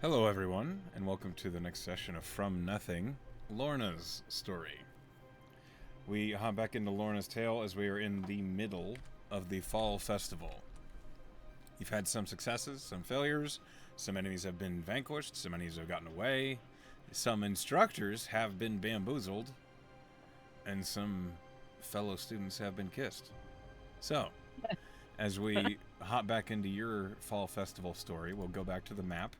Hello, everyone, and welcome to the next session of From Nothing, Lorna's story. We hop back into Lorna's tale as we are in the middle of the Fall Festival. You've had some successes, some failures, some enemies have been vanquished, some enemies have gotten away, some instructors have been bamboozled, and some fellow students have been kissed. So, as we hop back into your Fall Festival story, we'll go back to the map.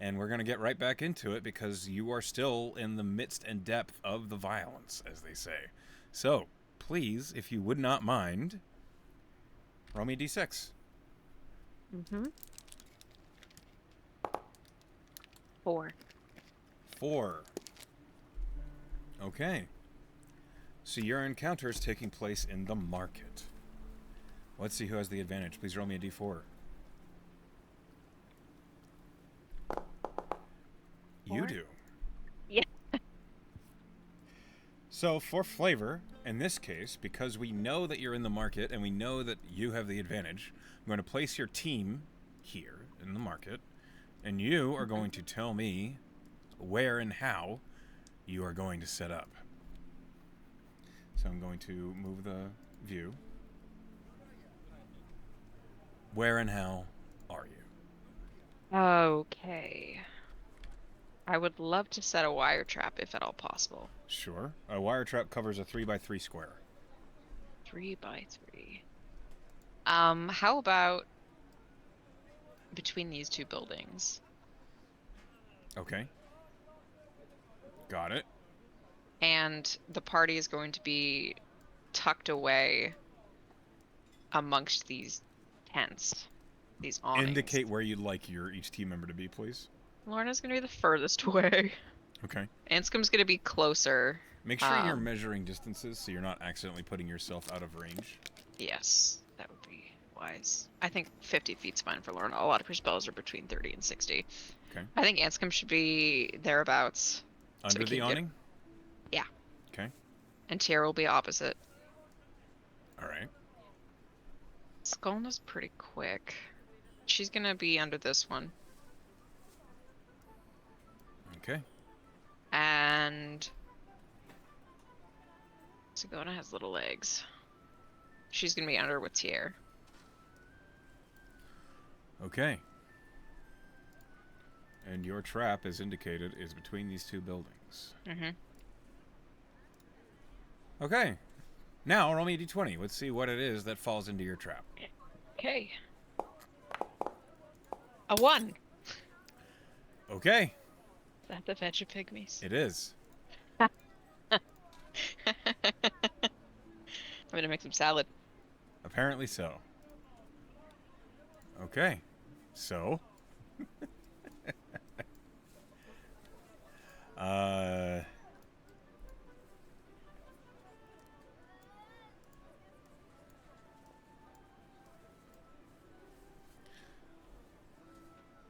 And we're going to get right back into it because you are still in the midst and depth of the violence, as they say. So, please, if you would not mind, roll me a d6. Mm-hmm. 4. 4. Okay. So your encounter is taking place in the market. Let's see who has the advantage. Please roll me a d4. You do. Yeah. So, for flavor, in this case, because we know that you're in the market and we know that you have the advantage, I'm going to place your team here in the market, and you are going to tell me where and how you are going to set up. So, I'm going to move the view. Where and how are you? Okay. I would love to set a wire trap if at all possible. Sure. A wire trap covers a 3x3 square. 3x3. How about between these two buildings? Okay. Got it. And the party is going to be tucked away amongst these tents, these awnings. Indicate where you'd like each team member to be, please. Lorna's going to be the furthest away. Okay. Anscombe's going to be closer. Make sure you're measuring distances so you're not accidentally putting yourself out of range. Yes, that would be wise. I think 50 feet's fine for Lorna. A lot of her spells are between 30 and 60. Okay. I think Anscombe should be thereabouts. Under the awning? Yeah. Okay. And Tierra will be opposite. All right. Skulna's pretty quick. She's gonna be under this one. Okay. And Sagona has little legs. She's gonna be under with Tierra. Okay. And your trap, as indicated, is between these two buildings. Mm-hmm. Okay. Now, roll me a d20. Let's see what it is that falls into your trap. Okay. A 1. Okay. Is that the Vegapygmies? It is. I'm gonna make some salad. Apparently so. Okay. So.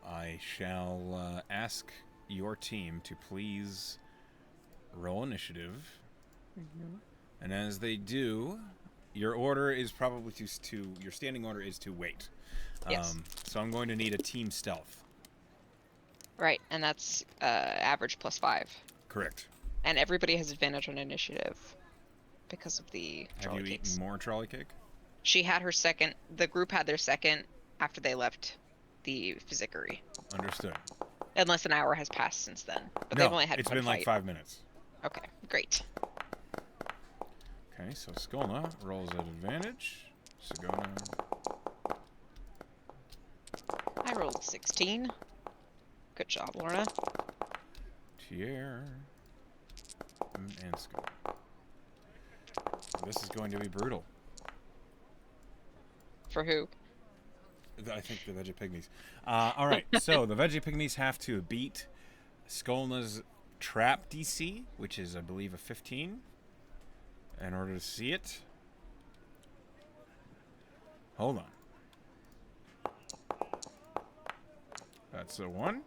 I shall ask your team to please roll initiative. Mm-hmm. And as they do, your order is probably your standing order is to wait. Yes. So I'm going to need a team stealth. Right, and that's average +5. Correct. And everybody has advantage on initiative because of the Have trolley you cakes. eaten more trolley cake? She had her second. The group had their second after they left the physickery. Understood. Unless an hour has passed since then. But No, they've only had it's one been like fight. 5 minutes. Okay, great. Okay, so Skolna rolls at advantage. Sagona. I rolled a 16. Good job, Lorna. Tier. And Anscombe. This is going to be brutal. For who? I think the Vegapygmies. All right, so the Vegapygmies have to beat Skolna's trap DC, which is, I believe, a 15, in order to see it. Hold on. That's a 1.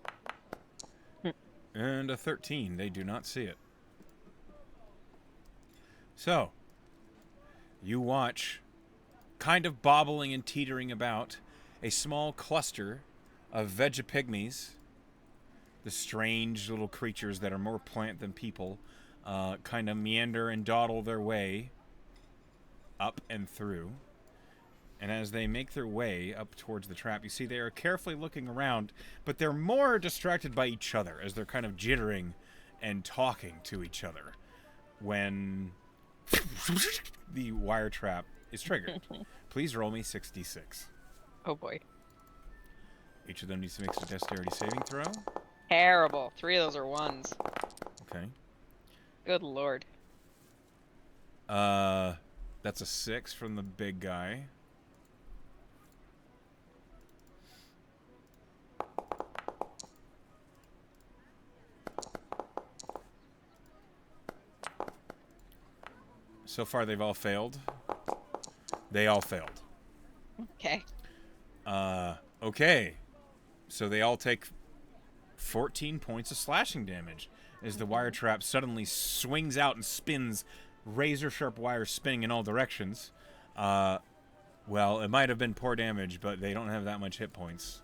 And a 13. They do not see it. So, you watch, kind of bobbling and teetering about, a small cluster of Vegapygmies the strange little creatures that are more plant than people kind of meander and dawdle their way up and through. And as they make their way up towards the trap, you see they are carefully looking around, but they're more distracted by each other as they're kind of jittering and talking to each other when the wire trap is triggered. Please roll me 66. Oh boy. Each of them needs to make a dexterity saving throw. Terrible. 3 of those are 1s. Okay. Good lord. That's a 6 from the big guy. So far, they've all failed. They all failed. Okay. Okay. So they all take 14 points of slashing damage as the wire trap suddenly swings out and spins, razor-sharp wires spinning in all directions. Well, it might have been poor damage, but they don't have that much hit points.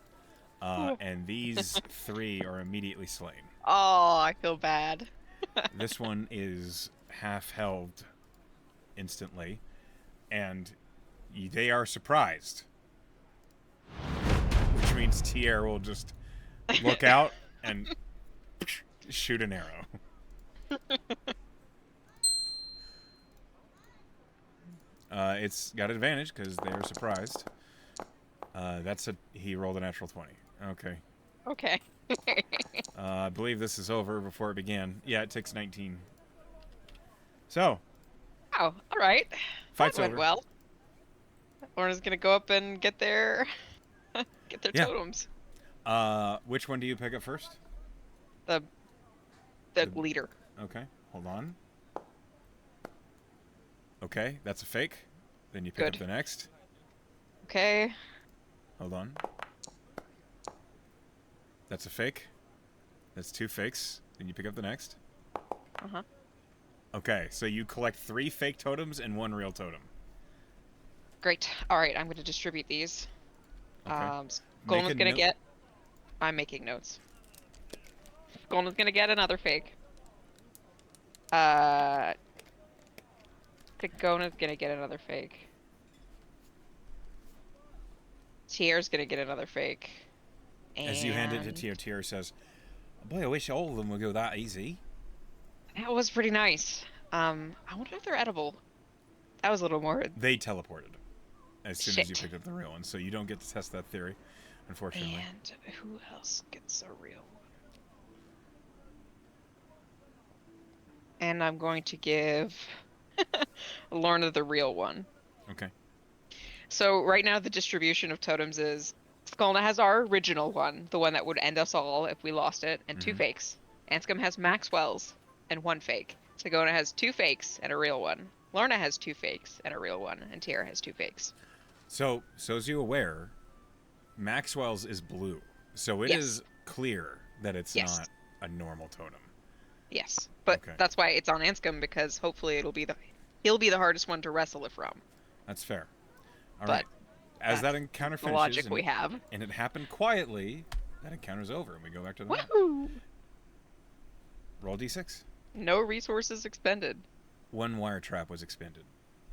And these 3 are immediately slain. Oh, I feel bad. This one is half-held instantly, and they are surprised. Which means Tierre will just look out and shoot an arrow. It's got advantage because they are surprised. He rolled a natural 20. Okay. Okay. I believe this is over before it began. Yeah, it takes 19. So. Oh, all right. Fight's that went over. well. Lorna's gonna go up and get their totems. Which one do you pick up first? The leader. Okay, hold on. Okay, that's a fake. Then you pick up the next. Okay. Hold on. That's a fake. That's 2 fakes. Then you pick up the next. Uh-huh. Okay, so you collect 3 fake totems and 1 real totem. Great. All right, I'm going to distribute these. Okay. Golden's going to get... I'm making notes. Golden's going to get another fake. Tigona's going to get another fake. Tierre's going to get another fake. And... As you hand it to Tierre, Tierre says, boy, I wish all of them would go that easy. That was pretty nice. I wonder if they're edible. That was a little more... They teleported as soon as you picked up the real one, so you don't get to test that theory, unfortunately. And who else gets a real one? And I'm going to give Lorna the real one. Okay. So right now the distribution of totems is Skulna has our original one, the one that would end us all if we lost it, and 2 fakes. Anscombe has Maxwell's and 1 fake. Tigona has 2 fakes and a real one. Lorna has 2 fakes and a real one, and Tierre has 2 fakes. So as you're aware, Maxwell's is blue, so it is clear that it's not a normal totem. Yes, but that's why it's on Anscombe, because hopefully he'll be the hardest one to wrestle it from. That's fair. All right. As that encounter finishes, the logic we have, and it happened quietly, that encounter's over, and we go back to the map. Roll d6. No resources expended. 1 wire trap was expended.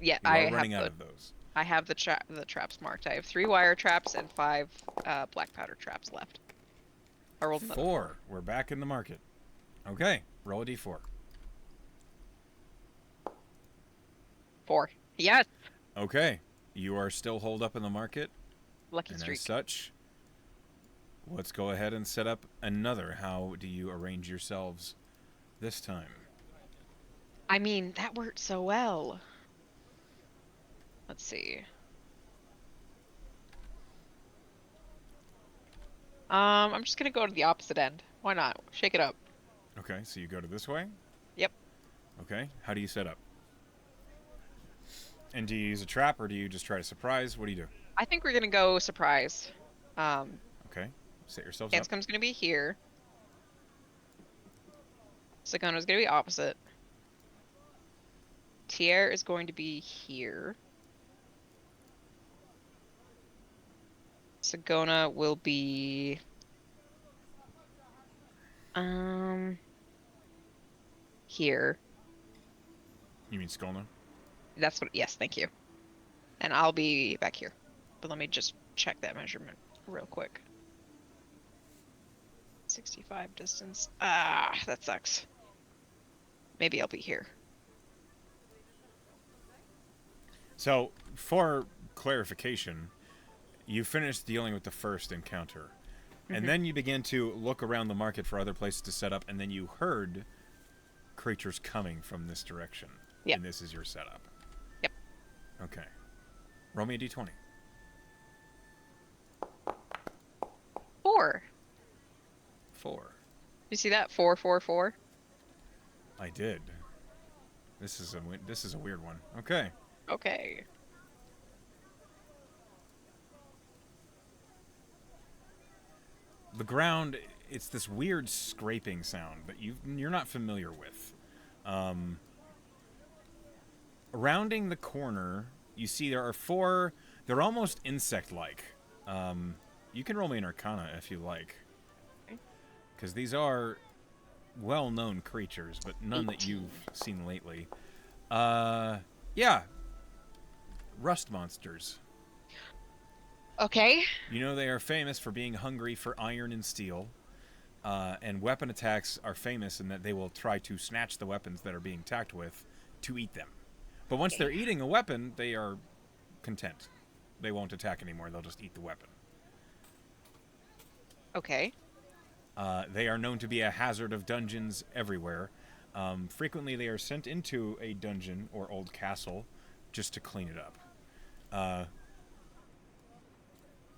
Yeah, I am running out of those. I have the traps marked. I have 3 wire traps and 5 black powder traps left. I rolled another 4. We're back in the market. Okay, roll a d4. 4. Yes. Okay, you are still holed up in the market. Lucky streak. As such, let's go ahead and set up another. How do you arrange yourselves this time? I mean, that worked so well. Let's see. I'm just gonna go to the opposite end. Why not? Shake it up. Okay, so you go to this way? Yep. Okay, how do you set up? And do you use a trap, or do you just try to surprise? What do you do? I think we're gonna go surprise. Okay, set yourselves up. Anscombe's gonna be here. Sagona's gonna be opposite. Tierre is going to be here. Sagona will be Here. You mean Skolna? That's what. Yes, thank you. And I'll be back here. But let me just check that measurement real quick. 65 distance. Ah, that sucks. Maybe I'll be here. So, for clarification, you finished dealing with the first encounter. And then you began to look around the market for other places to set up, and then you heard creatures coming from this direction. Yep. And this is your setup. Yep. Okay. Roll me a d20. 4. 4. You see that? 4, 4, 4. I did. This is a weird one. Okay. Okay. The ground, it's this weird scraping sound that you're not familiar with. Rounding the corner, you see there are 4. They're almost insect-like. You can roll me an Arcana if you like, because these are well-known creatures, but none 18. that you've seen lately. Yeah, rust monsters. Okay. You know they are famous for being hungry for iron and steel, and weapon attacks are famous in that they will try to snatch the weapons that are being attacked with to eat them. But once they're eating a weapon, they are content. They won't attack anymore. They'll just eat the weapon. Okay. They are known to be a hazard of dungeons everywhere. Frequently, they are sent into a dungeon or old castle just to clean it up.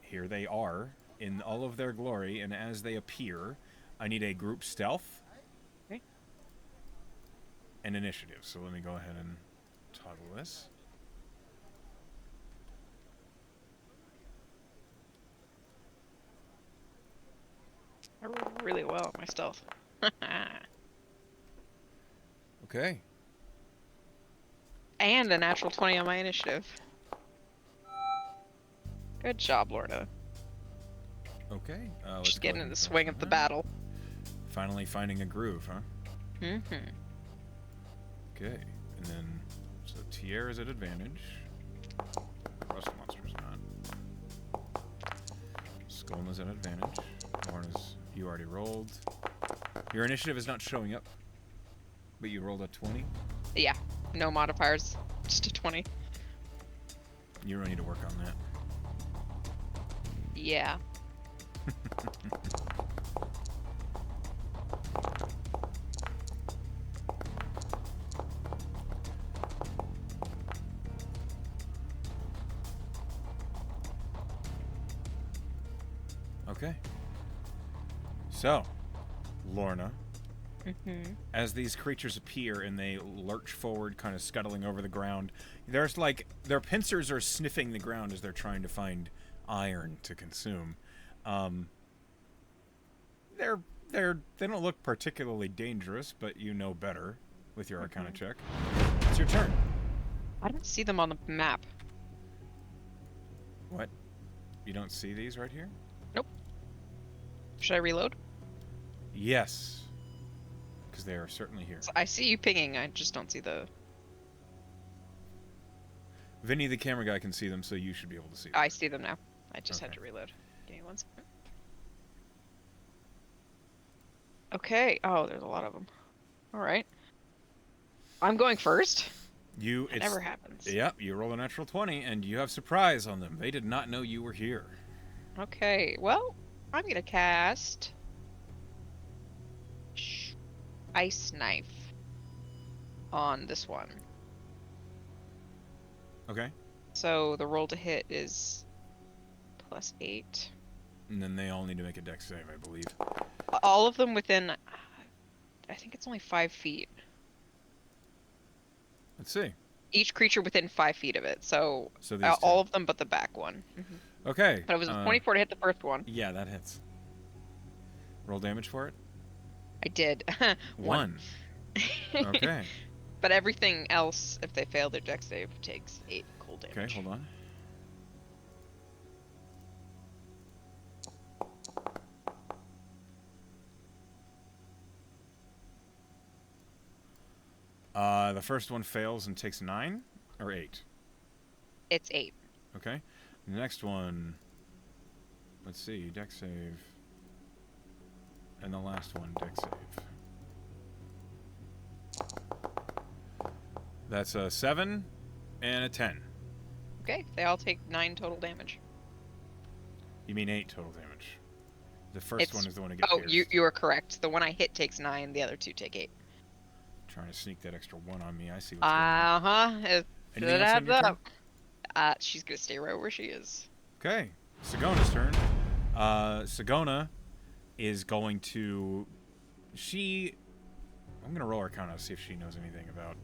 Here they are in all of their glory, and as they appear, I need a group stealth and initiative. So let me go ahead and toggle this. I rolled really well at my stealth. Okay. And a natural 20 on my initiative. Good job, Lorna. Okay. Just getting in the swing of the battle. Finally finding a groove, huh? Mm-hmm. Okay. And then, so Tierra's at advantage. Rust Monster's not. Skolna's at advantage. Lorna's, you already rolled. Your initiative is not showing up, but you rolled a 20. Yeah. No modifiers. Just a 20. You really need to work on that. Yeah. Okay. So, Lorna, Mm-hmm. as these creatures appear and they lurch forward, kind of scuttling over the ground, there's like their pincers are sniffing the ground as they're trying to find iron to consume. They don't look particularly dangerous, but you know better with your Arcana check. It's your turn. I don't see them on the map. What? You don't see these right here? Nope. Should I reload? Yes. Because they are certainly here. I see you pinging, I just don't see the... Vinny, the camera guy, can see them, so you should be able to see them. I see them now. I just had Okay. to reload. Give me 1 second. Okay. Oh, there's a lot of them. Alright. I'm going first. It never happens. Yep, you roll a natural 20, and you have surprise on them. They did not know you were here. Okay, well, I'm gonna cast... Ice Knife on this one. Okay. So the roll to hit is +8. And then they all need to make a dex save, I believe. All of them within... I think it's only 5 feet. Let's see. Each creature within 5 feet of it, so So these all two. of them but the back one. Okay. But it was a 24 to hit the first one. Yeah, that hits. Roll damage for it. I did. 1. Okay. But everything else, if they fail their dex save, takes 8 cold damage. Okay, hold on. The first one fails and takes 9 or 8. It's 8. Okay. The next one, let's see, deck save. And the last one, deck save. That's a 7 and a 10. Okay, they all take 9 total damage. You mean 8 total damage. The first one is the one that gets Oh, pierced. you are correct. The one I hit takes 9, the other 2 take 8. Trying to sneak that extra 1 on me. I see what's going on. Uh-huh. Anything else on your turn? She's gonna stay right where she is. Okay. Sigona's turn. Sigona is going to... I'm going to roll Arcana to see if she knows anything about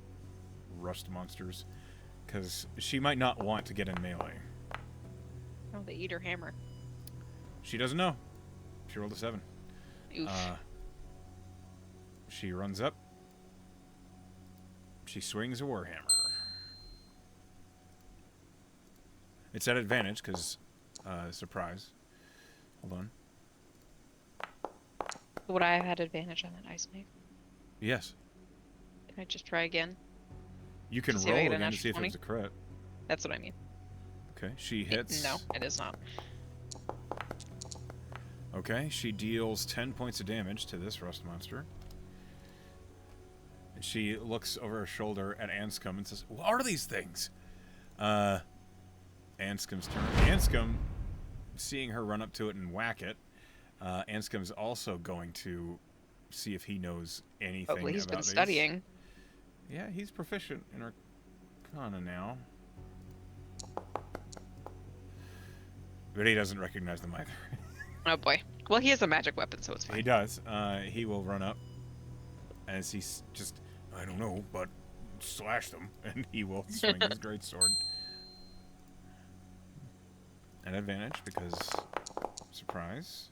rust monsters. Because she might not want to get in melee. Oh, they eat her hammer. She doesn't know. She rolled a 7. Oof. She runs up. She swings a warhammer. It's at advantage because surprise. Hold on. Would I have had advantage on that ice knife? Yes. Can I just try again? You can See if I roll get a again to natural see if 20? it's a crit. That's what I mean. Okay, she hits. No, it is not. Okay, she deals 10 points of damage to this rust monster. And she looks over her shoulder at Anscombe and says, "What are these things?" Anscombe's turn. Anscombe, seeing her run up to it and whack it, Anscombe's also going to see if he knows anything about these. Hopefully he's been studying. Yeah, he's proficient in Arcana now. But he doesn't recognize them either. Oh boy. Well, he has a magic weapon, so it's fine. He does. He will run up as he's just, I don't know, but slash them, and he will swing his greatsword. At advantage because, surprise,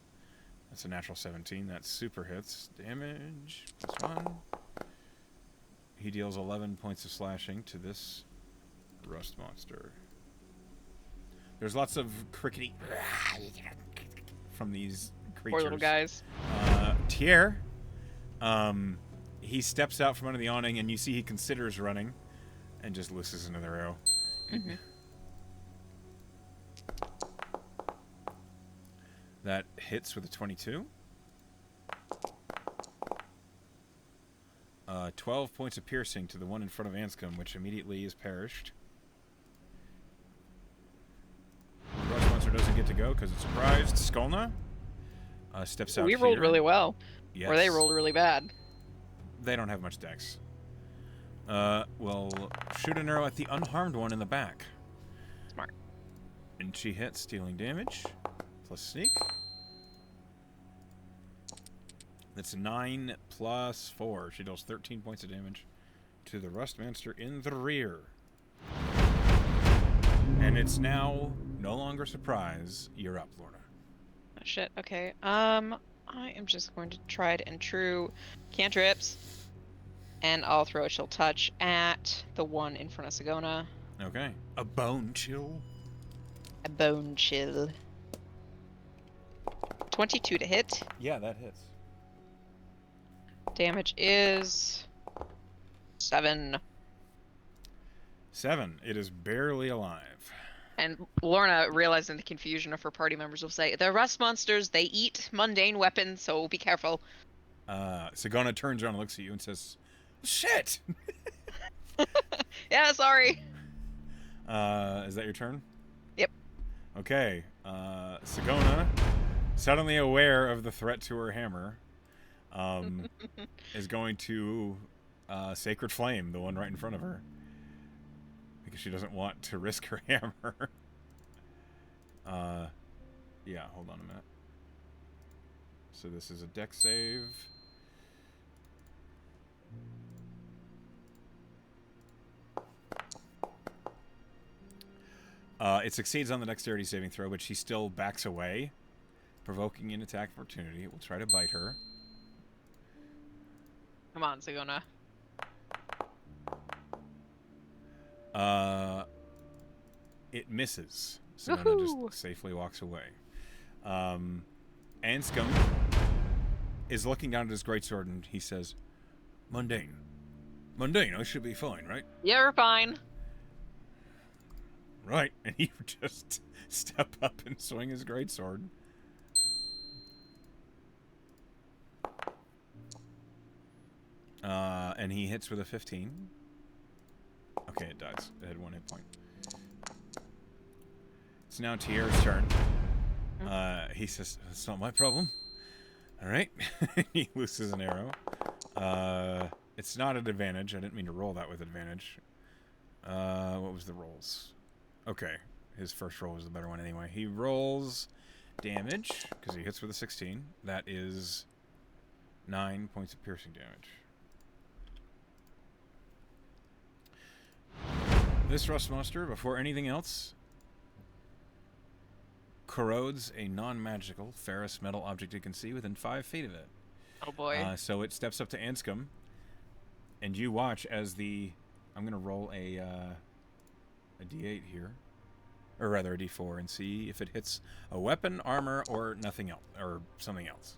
that's a natural 17. That super hits. Damage +1. He deals 11 points of slashing to this rust monster. There's lots of crickety from these creatures. Poor little guys. Tier, he steps out from under the awning, and you see he considers running, and just looses another arrow. Mm-hmm. That hits with a 22. 12 points of piercing to the one in front of Anscombe, which immediately is perished. The rust monster doesn't get to go because it's surprised. Skolna steps out. We rolled really well. Yes. Or they rolled really bad. They don't have much dex. We'll shoot an arrow at the unharmed one in the back. Smart. And she hits, dealing damage. Plus sneak. That's 9 plus 4. She deals 13 points of damage to the rust monster in the rear. And it's now no longer surprise. You're up, Lorna. Oh, shit. Okay. I am just going to tried and true cantrips, and I'll throw a chill touch at the one in front of Sigona. Okay. A bone chill. A bone chill. 22 to hit. Yeah, that hits. Damage is 7. 7. It is barely alive. And Lorna, realizing the confusion of her party members, will say, "They're rust monsters. They eat mundane weapons, so be careful." Sigona turns around and looks at you and says, "Shit!" Yeah, sorry. Is that your turn? Yep. Okay. Sigona, suddenly aware of the threat to her hammer, is going to Sacred Flame, the one right in front of her. Because she doesn't want to risk her hammer. Yeah, hold on a minute. So this is a dex save. It succeeds on the dexterity saving throw, but she still backs away, provoking an attack of opportunity. It will try to bite her. Come on, Sigona. It misses. Sigona just safely walks away. Anscombe is looking down at his greatsword and he says, Mundane. Mundane, I should be fine, right? Yeah, we're fine. Right, and he would just step up and swing his greatsword. And he hits with a 15. Okay, it dies. It had 1 hit point. It's now Tier's turn. He says, "It's not my problem." All right. He looses an arrow. It's not an advantage. I didn't mean to roll that with advantage. What was the rolls? Okay. His first roll was the better one anyway. He rolls damage, because he hits with a 16. That is 9 points of piercing damage. This rust monster, before anything else, corrodes a non-magical ferrous metal object it can see within 5 feet of it. Oh boy. So it steps up to Anscombe, and you watch as the... I'm going to roll a D8 here. Or rather a D4, and see if it hits a weapon, armor, or nothing else, or something else.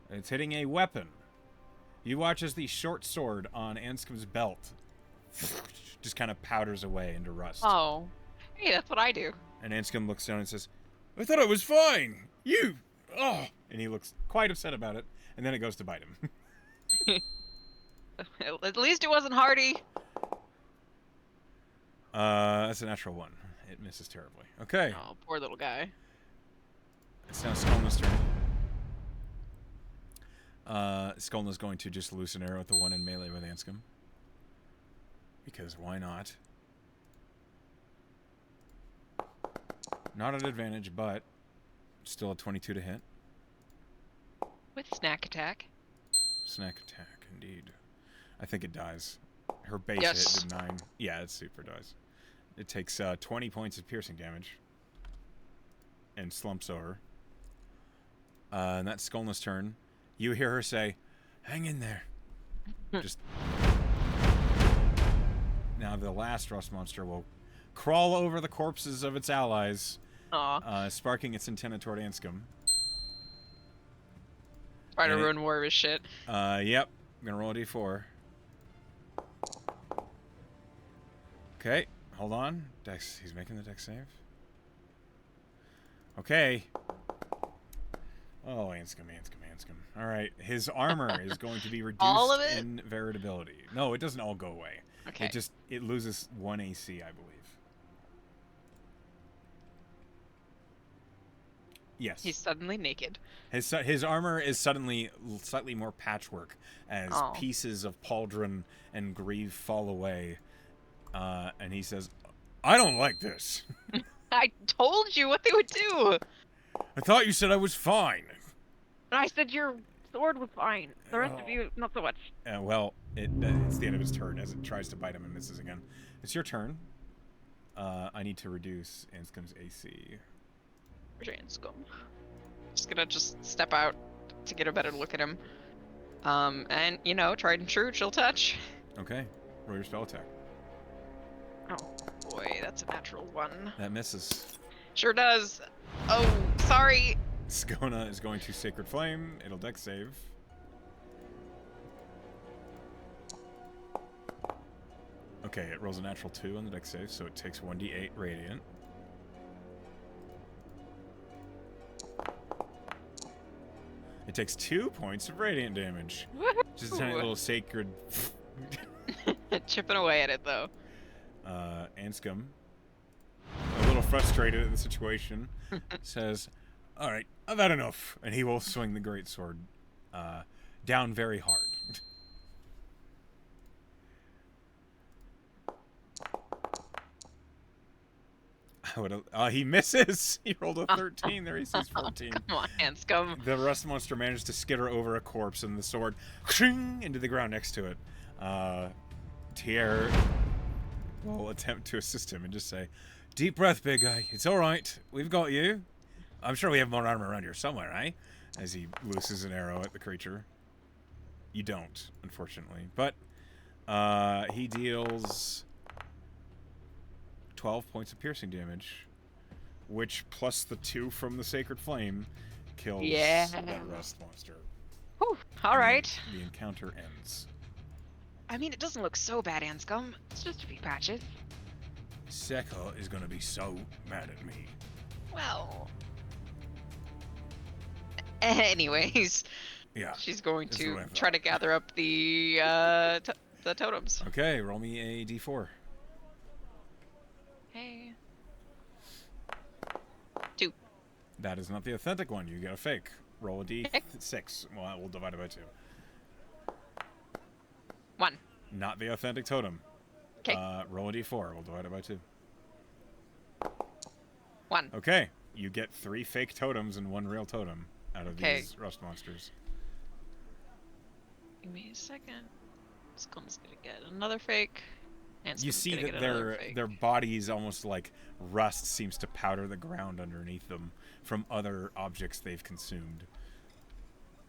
It's hitting a weapon. You watch as the short sword on Anscombe's belt just kind of powders away into rust. Oh. Hey, that's what I do. And Anscombe looks down and says, "I thought I was fine! You! Oh!" And he looks quite upset about it, and then it goes to bite him. At least it wasn't Hardy. That's a natural 1. It misses terribly. Okay. Oh, poor little guy. It's now Skolna's turn. Skolna's going to just loose an arrow at the one in melee with Anscombe. Because why not? Not an advantage, but still a 22 to hit. With snack attack. Snack attack, indeed. I think it dies. Her base Yes. hit did 9. Yeah, it super dies. It takes 20 points of piercing damage. And slumps over. And that's Skolna's turn. You hear her say, "Hang in there." Just... Now the last rust monster will crawl over the corpses of its allies, sparking its antenna toward Anscombe. Try to ruin more of his shit. Yep. I'm gonna roll a d4. Okay, hold on. Dex, he's making the dex save. Okay. Oh, Anscombe. All right, his armor is going to be reduced All of it? in veritability. No, it doesn't all go away. Okay. It loses 1 AC, I believe. Yes. He's suddenly naked. His armor is suddenly slightly more patchwork as pieces of pauldron and greave fall away. And he says, "I don't like this." I told you what they would do. I thought you said I was fine. And I said your sword was fine. The rest of you, not so much. Well, it's the end of his turn as it tries to bite him and misses again. It's your turn. I need to reduce Anscombe's AC. Where's Anscombe? Just gonna step out to get a better look at him. And, you know, tried and true, chill touch. Okay. Roll your spell attack. Oh, boy, that's a natural 1. That misses. Sure does. Oh, sorry. Skona is going to Sacred Flame. It'll dex save. Okay, it rolls a natural 2 on the dex save, so it takes 1d8 radiant. It takes 2 points of radiant damage. Just a tiny little sacred... Chipping away at it, though. Anscombe, a little frustrated at the situation, says, "All right, I've had enough," and he will swing the greatsword down very hard. He misses. He rolled a 13. Their AC's 14. Come on, Anscombe. The rust monster managed to skitter over a corpse, and the sword into the ground next to it. Tier will attempt to assist him and just say, "Deep breath, big guy. It's all right. We've got you. I'm sure we have more armor around here somewhere, eh?" As he looses an arrow at the creature. You don't, unfortunately. But he deals 12 points of piercing damage, which plus the 2 from the Sacred Flame kills that rust monster. Whew, all right. The encounter ends. I mean, it doesn't look so bad, Anscombe. It's just a few patches. Sekka is gonna be so mad at me. Well. Anyways, Yeah. she's going That's to what I try thought. to gather up the totems. Okay, roll me a d4. Hey. 2. That is not the authentic one. You get a fake. Roll a d6. Well, we'll divide it by 2. 1. Not the authentic totem. Okay. Roll a d4. We'll divide it by 2. 1. Okay. You get 3 fake totems and 1 real totem out of these rust monsters. Give me a second. Skull's gonna get another fake. And You Skull's see gonna that get another fake. their bodies almost like rust seems to powder the ground underneath them from other objects they've consumed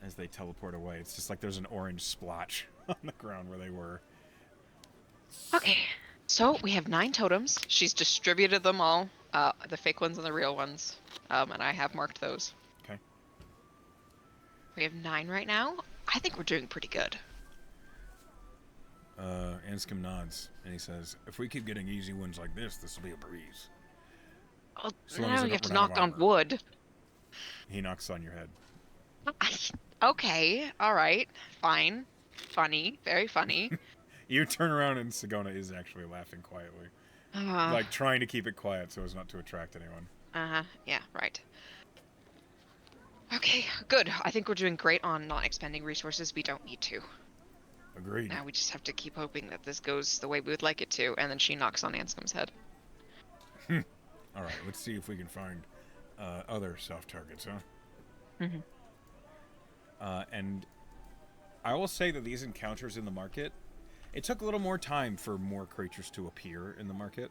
as they teleport away. It's just like there's an orange splotch on the ground where they were. Okay, so we have 9 totems. She's distributed them all, the fake ones and the real ones, and I have marked those. Okay. We have 9 right now. I think we're doing pretty good. Anscombe nods and he says, "If we keep getting easy ones like this will be a breeze." Oh, As long as now they we have don't to run out knock of on armor. wood. He knocks on your head. Okay, all right, fine, funny, very funny. You turn around and Sigona is actually laughing quietly, like trying to keep it quiet so as not to attract anyone. Yeah, right. Okay, good. I think we're doing great on not expending resources we don't need to. Agreed. Now we just have to keep hoping that this goes the way we would like it to, and then she knocks on Anscombe's head. All right, let's see if we can find other soft targets, huh? And I will say that these encounters in the market, it took a little more time for more creatures to appear in the market.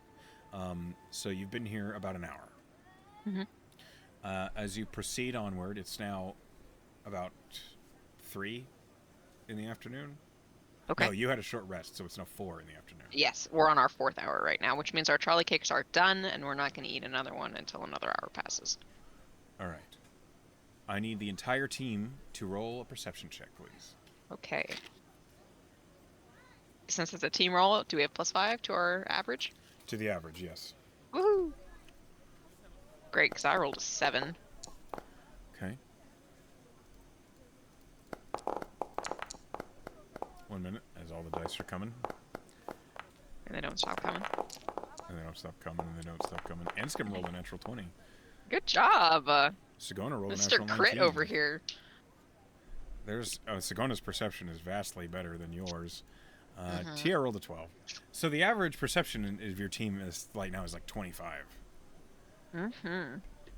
So you've been here about an hour. As you proceed onward, it's now about 3 in the afternoon. Okay. No, you had a short rest, so it's now 4 in the afternoon. Yes, we're on our 4th hour right now, which means our Charlie cakes are done, and we're not going to eat another one until another hour passes. All right. I need the entire team to roll a perception check, please. Okay. Since it's a team roll, do we have +5 to our average? To the average, yes. Woohoo! Great, because I rolled a 7. Okay. 1 minute, as all the dice are coming. And they don't stop coming. And they don't stop coming, and they don't stop coming. Anscombe rolled a natural 20. Good job, Sigona rolled a Mr. natural 19. Crit over here. There's Sigona's perception is vastly better than yours. Tia rolled a 12. So the average perception of your team is like now is like 25.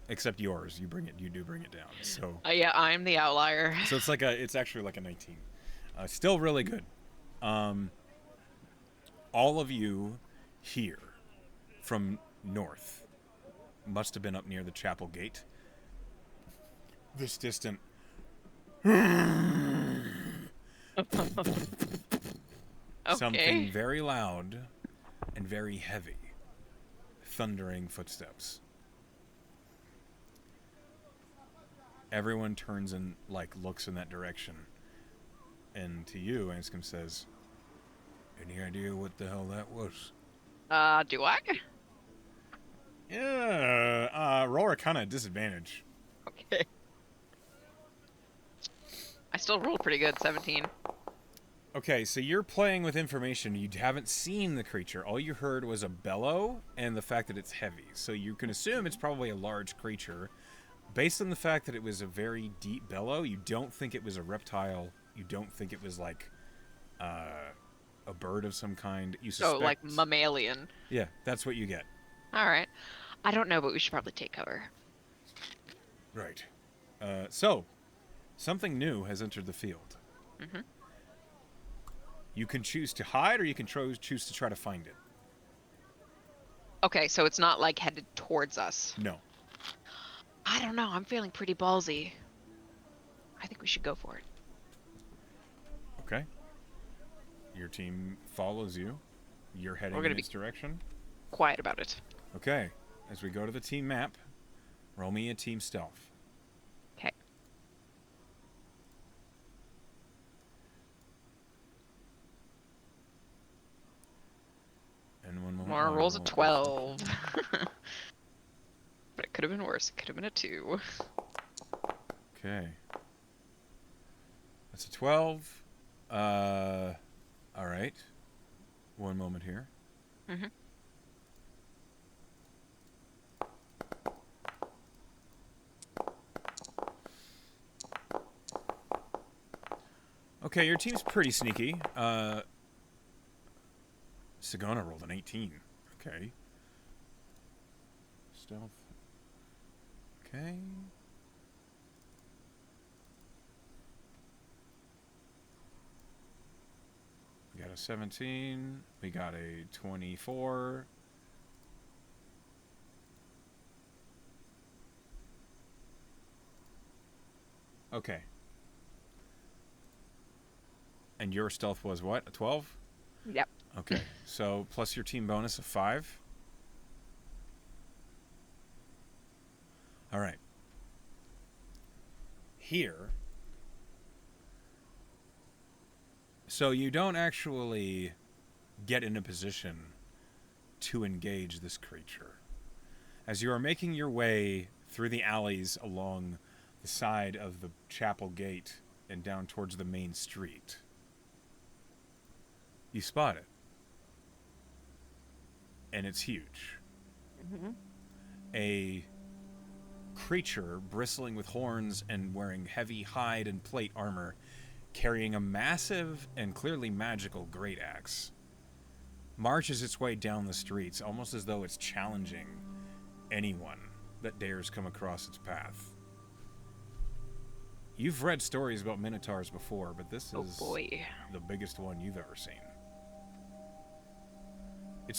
Except yours, you do bring it down. So yeah, I'm the outlier. so it's actually like a 19. Still really good. All of you here from north must have been up near the chapel gate. This distant something very loud and very heavy. Thundering footsteps. Everyone turns and looks in that direction. And to you, Anscombe says, "Any idea what the hell that was?" Do I? Yeah, roll Arcana at disadvantage. Okay. I still rolled pretty good, 17. Okay, so you're playing with information. You haven't seen the creature. All you heard was a bellow and the fact that it's heavy. So you can assume it's probably a large creature. Based on the fact that it was a very deep bellow, you don't think it was a reptile. You don't think it was like a bird of some kind. You suspect... So, like mammalian. Yeah, that's what you get. All right. I don't know, but we should probably take cover. Right. So, something new has entered the field. You can choose to hide, or you can choose to try to find it. Okay, so it's not like headed towards us. No. I don't know. I'm feeling pretty ballsy. I think we should go for it. Okay. Your team follows you. You're heading in its direction. Quiet about it. Okay. As we go to the team map, roll me a team stealth. Okay. Lorna rolls a 12. But it could have been worse. It could have been a 2. Okay. That's a 12. All right. One moment here. Mm-hmm. Okay, your team's pretty sneaky. Sagana rolled an 18. Okay. Stealth. Okay. We got a 17. We got a 24. Okay. And your stealth was what? A 12? Yep. Okay. So plus your team bonus of 5. All right. Here. So you don't actually get in a position to engage this creature. As you are making your way through the alleys along the side of the chapel gate and down towards the main street, you spot it. And it's huge. Mm-hmm. A creature bristling with horns and wearing heavy hide and plate armor, carrying a massive and clearly magical great axe, marches its way down the streets almost as though it's challenging anyone that dares come across its path. You've read stories about minotaurs before, but this is the biggest one you've ever seen.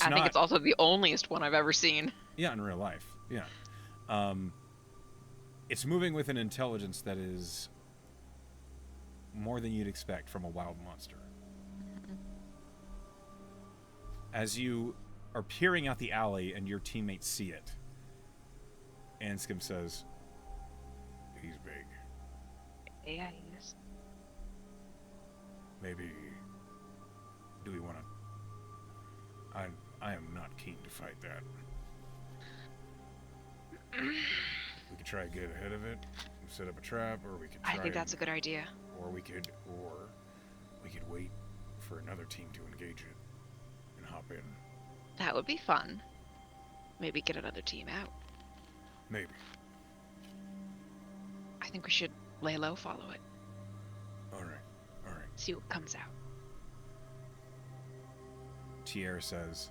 I think it's also the onlyest one I've ever seen. Yeah, in real life. Yeah. It's moving with an intelligence that is more than you'd expect from a wild monster. Mm-hmm. As you are peering out the alley and your teammates see it, Anscombe says, "He's big. Yeah, he is. Maybe... do we want to... I am not keen to fight that. We could try to get ahead of it, set up a trap, or we could try... I think that's a good idea. Or we could wait for another team to engage it and hop in. That would be fun. Maybe get another team out. Maybe. I think we should lay low, follow it. All right. See what comes out. Tierra says,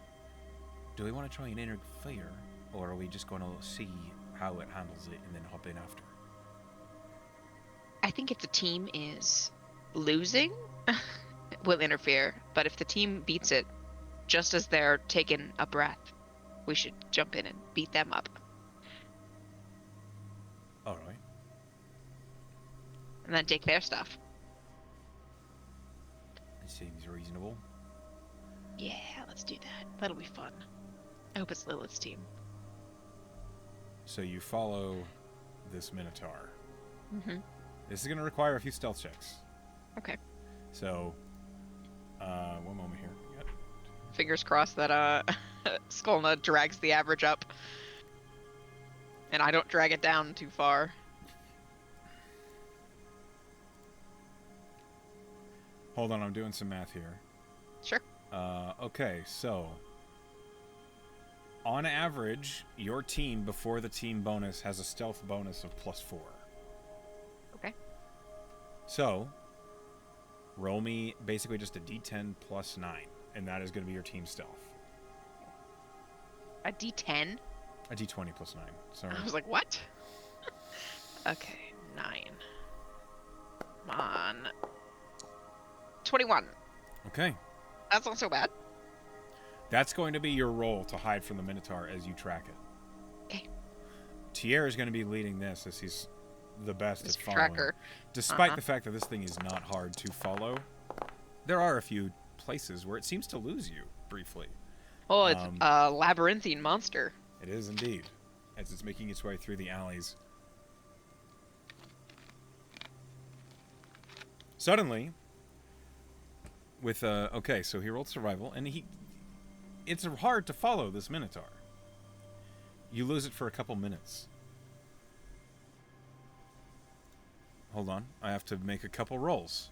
"Do we want to try and interfere, or are we just going to see how it handles it and then hop in after?" I think if the team is losing, we'll interfere. But if the team beats it, just as they're taking a breath, we should jump in and beat them up. All right. And then take their stuff. It seems reasonable. Yeah, let's do that. That'll be fun. I hope it's Lilith's team. So you follow this minotaur. Mm-hmm. This is going to require a few stealth checks. Okay. So, one moment here. Yep. Fingers crossed that Skolna drags the average up. And I don't drag it down too far. Hold on, I'm doing some math here. Sure. Okay, so on average, your team before the team bonus has a stealth bonus of +4. Okay. So, roll me basically just a d10 +9, and that is going to be your team stealth. A D10? A d20 +9, sorry. I was like, what? Okay, 9. Come on. 21. Okay. That's not so bad. That's going to be your roll to hide from the Minotaur as you track it. Okay. Tierra is going to be leading this as he's the best This at following. tracker. Despite the fact that this thing is not hard to follow, there are a few places where it seems to lose you briefly. Oh, it's a labyrinthine monster. It is indeed, as it's making its way through the alleys. Suddenly, with okay, so he rolled survival, and it's hard to follow this Minotaur. You lose it for a couple minutes. Hold on, I have to make a couple rolls.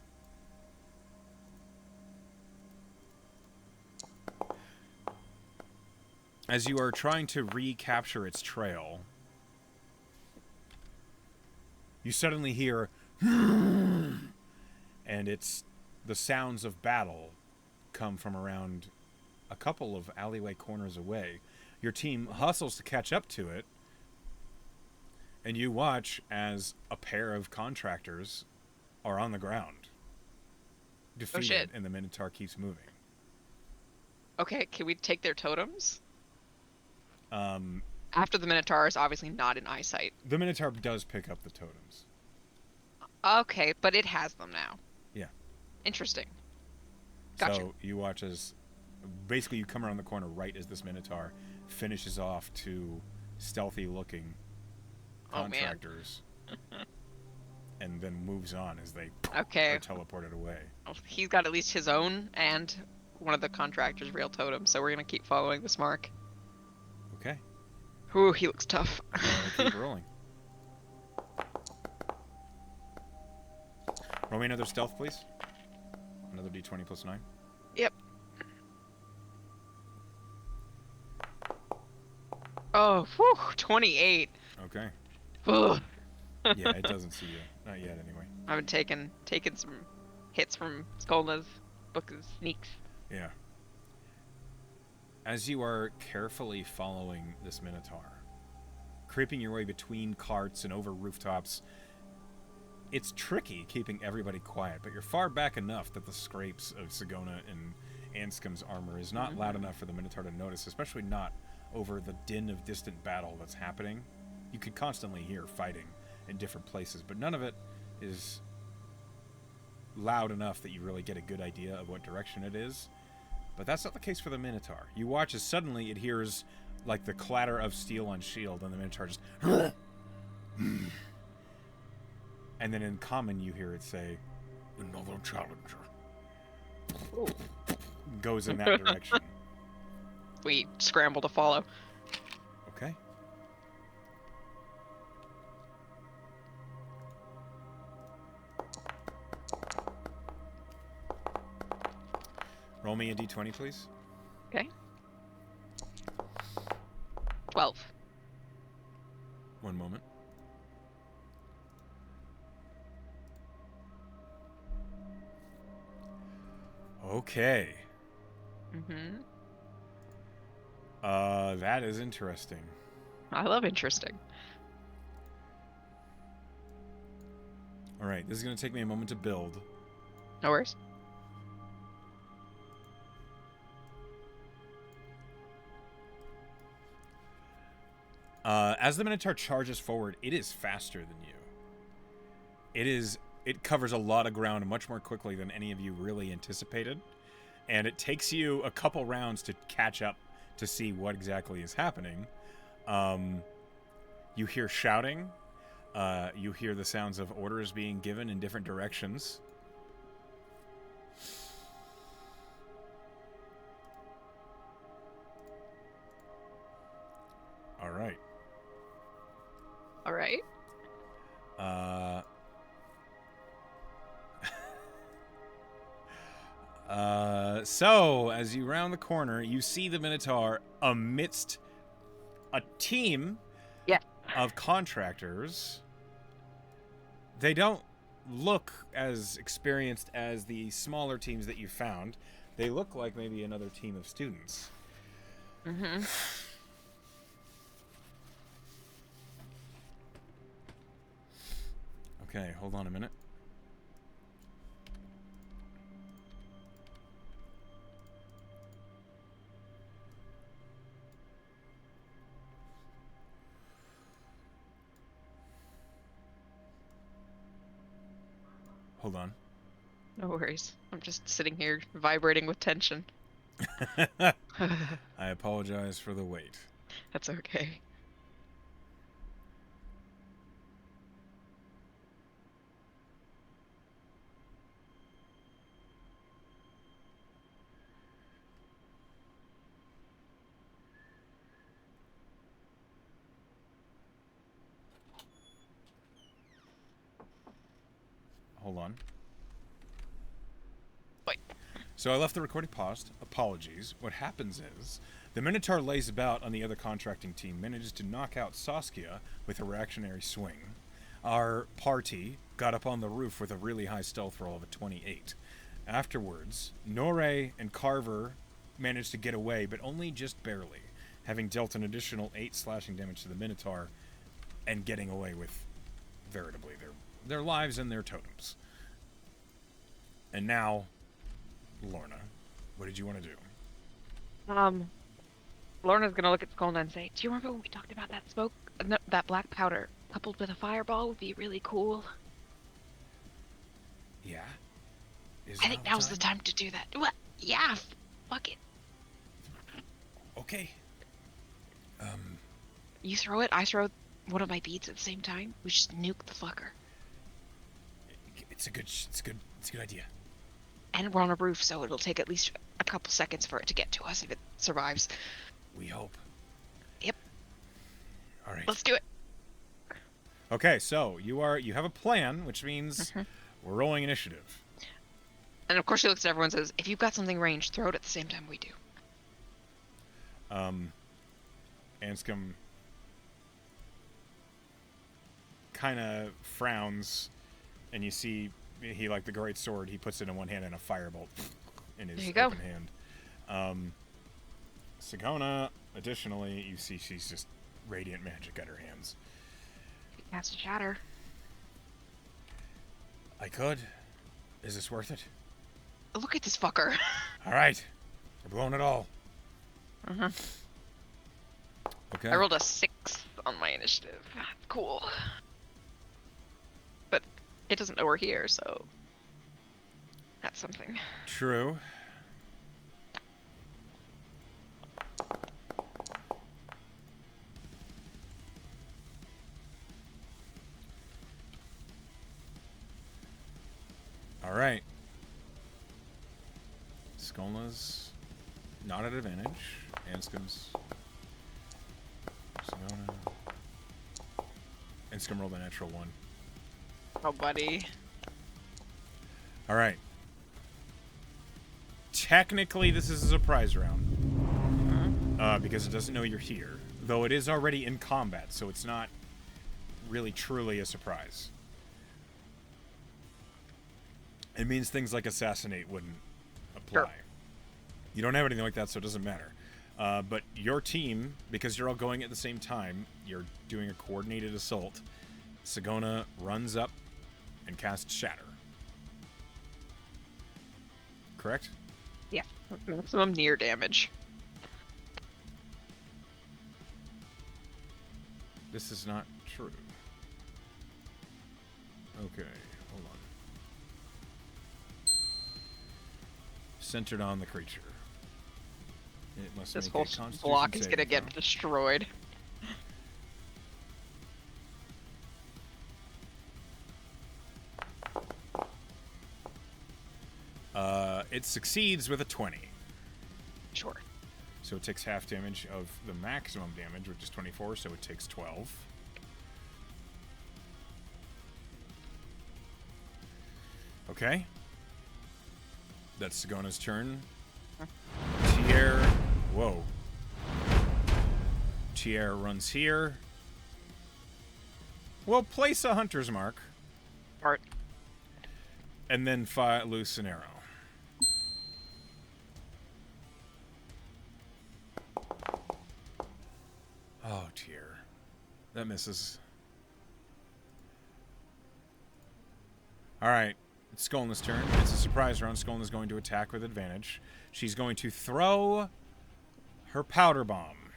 As you are trying to recapture its trail, you suddenly hear and it's the sounds of battle come from around a couple of alleyway corners away. Your team hustles to catch up to it, and you watch as a pair of contractors are on the ground, defeated, shit. and the Minotaur keeps moving. Okay, can we take their totems? Um, After the Minotaur is obviously not in eyesight. the Minotaur does pick up the totems. Okay, but it has them now. Yeah. Interesting. Gotcha. So you watch as basically you come around the corner right as this Minotaur finishes off two stealthy looking contractors and then moves on as they are teleported away. Well, he's got at least his own and one of the contractors' real totems, so we're gonna keep following this mark. Okay. Ooh, he looks tough. Keep rolling. Roll me another stealth, please. Another d20 plus 9. Yep. Oh, whew, 28. Okay. Ugh. Yeah, it doesn't see you. Not yet, anyway. I've been taking some hits from Skolna's book of sneaks. Yeah. As you are carefully following this Minotaur, creeping your way between carts and over rooftops, it's tricky keeping everybody quiet, but you're far back enough that the scrapes of Sigona and Anscombe's armor is not loud enough for the Minotaur to notice, especially not over the din of distant battle that's happening. You could constantly hear fighting in different places, but none of it is loud enough that you really get a good idea of what direction it is. But that's not the case for the Minotaur. You watch as suddenly it hears like the clatter of steel on shield, and the Minotaur just and then in common you hear it say, "Another challenger." Ooh. Goes in that direction. We scramble to follow. Okay. Roll me a d20, please. Okay. 12. One moment. Okay. Mm-hmm. That is interesting. I love interesting. All right, this is going to take me a moment to build. No worries. As the Minotaur charges forward, it is faster than you. It covers a lot of ground much more quickly than any of you really anticipated. And it takes you a couple rounds to catch up to see what exactly is happening. You hear shouting. You hear the sounds of orders being given in different directions. All right. All right. So, as you round the corner, you see the Minotaur amidst a team of contractors. They don't look as experienced as the smaller teams that you found. They look like maybe another team of students. Mm-hmm. Okay, hold on a minute. Hold on. No worries. I'm just sitting here vibrating with tension. I apologize for the wait. That's okay. Hold on. Wait. So I left the recording paused. Apologies. What happens is the Minotaur lays about on the other contracting team, manages to knock out Saskia with a reactionary swing. Our party got up on the roof with a really high stealth roll of a 28. Afterwards, Norre and Carver managed to get away, but only just barely, having dealt an additional 8 slashing damage to the Minotaur and getting away with, veritably, their lives and their totems. And now, Lorna, what did you want to do? Lorna's gonna look at Skolna and say, "Do you remember when we talked about that smoke? No, that black powder coupled with a fireball would be really cool." Yeah? I think now's the time to do that. What? Yeah, fuck it. Okay. You throw it, I throw one of my beads at the same time. We just nuke the fucker. It's a good idea. And we're on a roof, so it'll take at least a couple seconds for it to get to us if it survives. We hope. Yep. All right. Let's do it. Okay, so you have a plan, which means we're rolling initiative. And of course she looks at everyone and says, "If you've got something ranged, throw it at the same time we do." Anscombe kind of frowns, and you see he, like the great sword, he puts it in one hand and a firebolt in his open hand. Sagona, additionally, you see she's just radiant magic at her hands. You cast a shatter. I could. Is this worth it? Look at this fucker. All right. We're blowing it all. Okay. I rolled a 6 on my initiative. Cool. But it doesn't know we're here, so that's something. True. All right. Skolna's not at advantage. Anscombe's. Anscombe rolled a natural 1. Oh, buddy. All right. Technically, this is a surprise round. Because it doesn't know you're here. Though it is already in combat, so it's not really truly a surprise. It means things like assassinate wouldn't apply. Sure. You don't have anything like that, so it doesn't matter. But your team, because you're all going at the same time, you're doing a coordinated assault. Sagona runs up and casts Shatter. Correct? Yeah. Maximum near damage. This is not true. Okay, hold on. Centered on the creature. It must This make whole a Constitution block is saving gonna get throw. destroyed. It succeeds with a 20. Sure. So it takes half damage of the maximum damage, which is 24, so it takes 12. Okay. That's Sagona's turn. Tier. Whoa. Tier runs here. Well, place a hunter's mark. Art. And then fire loose an arrow. Oh, dear. That misses. Alright. It's Skolna's turn. It's a surprise round. Skolna's going to attack with advantage. She's going to throw her powder bomb.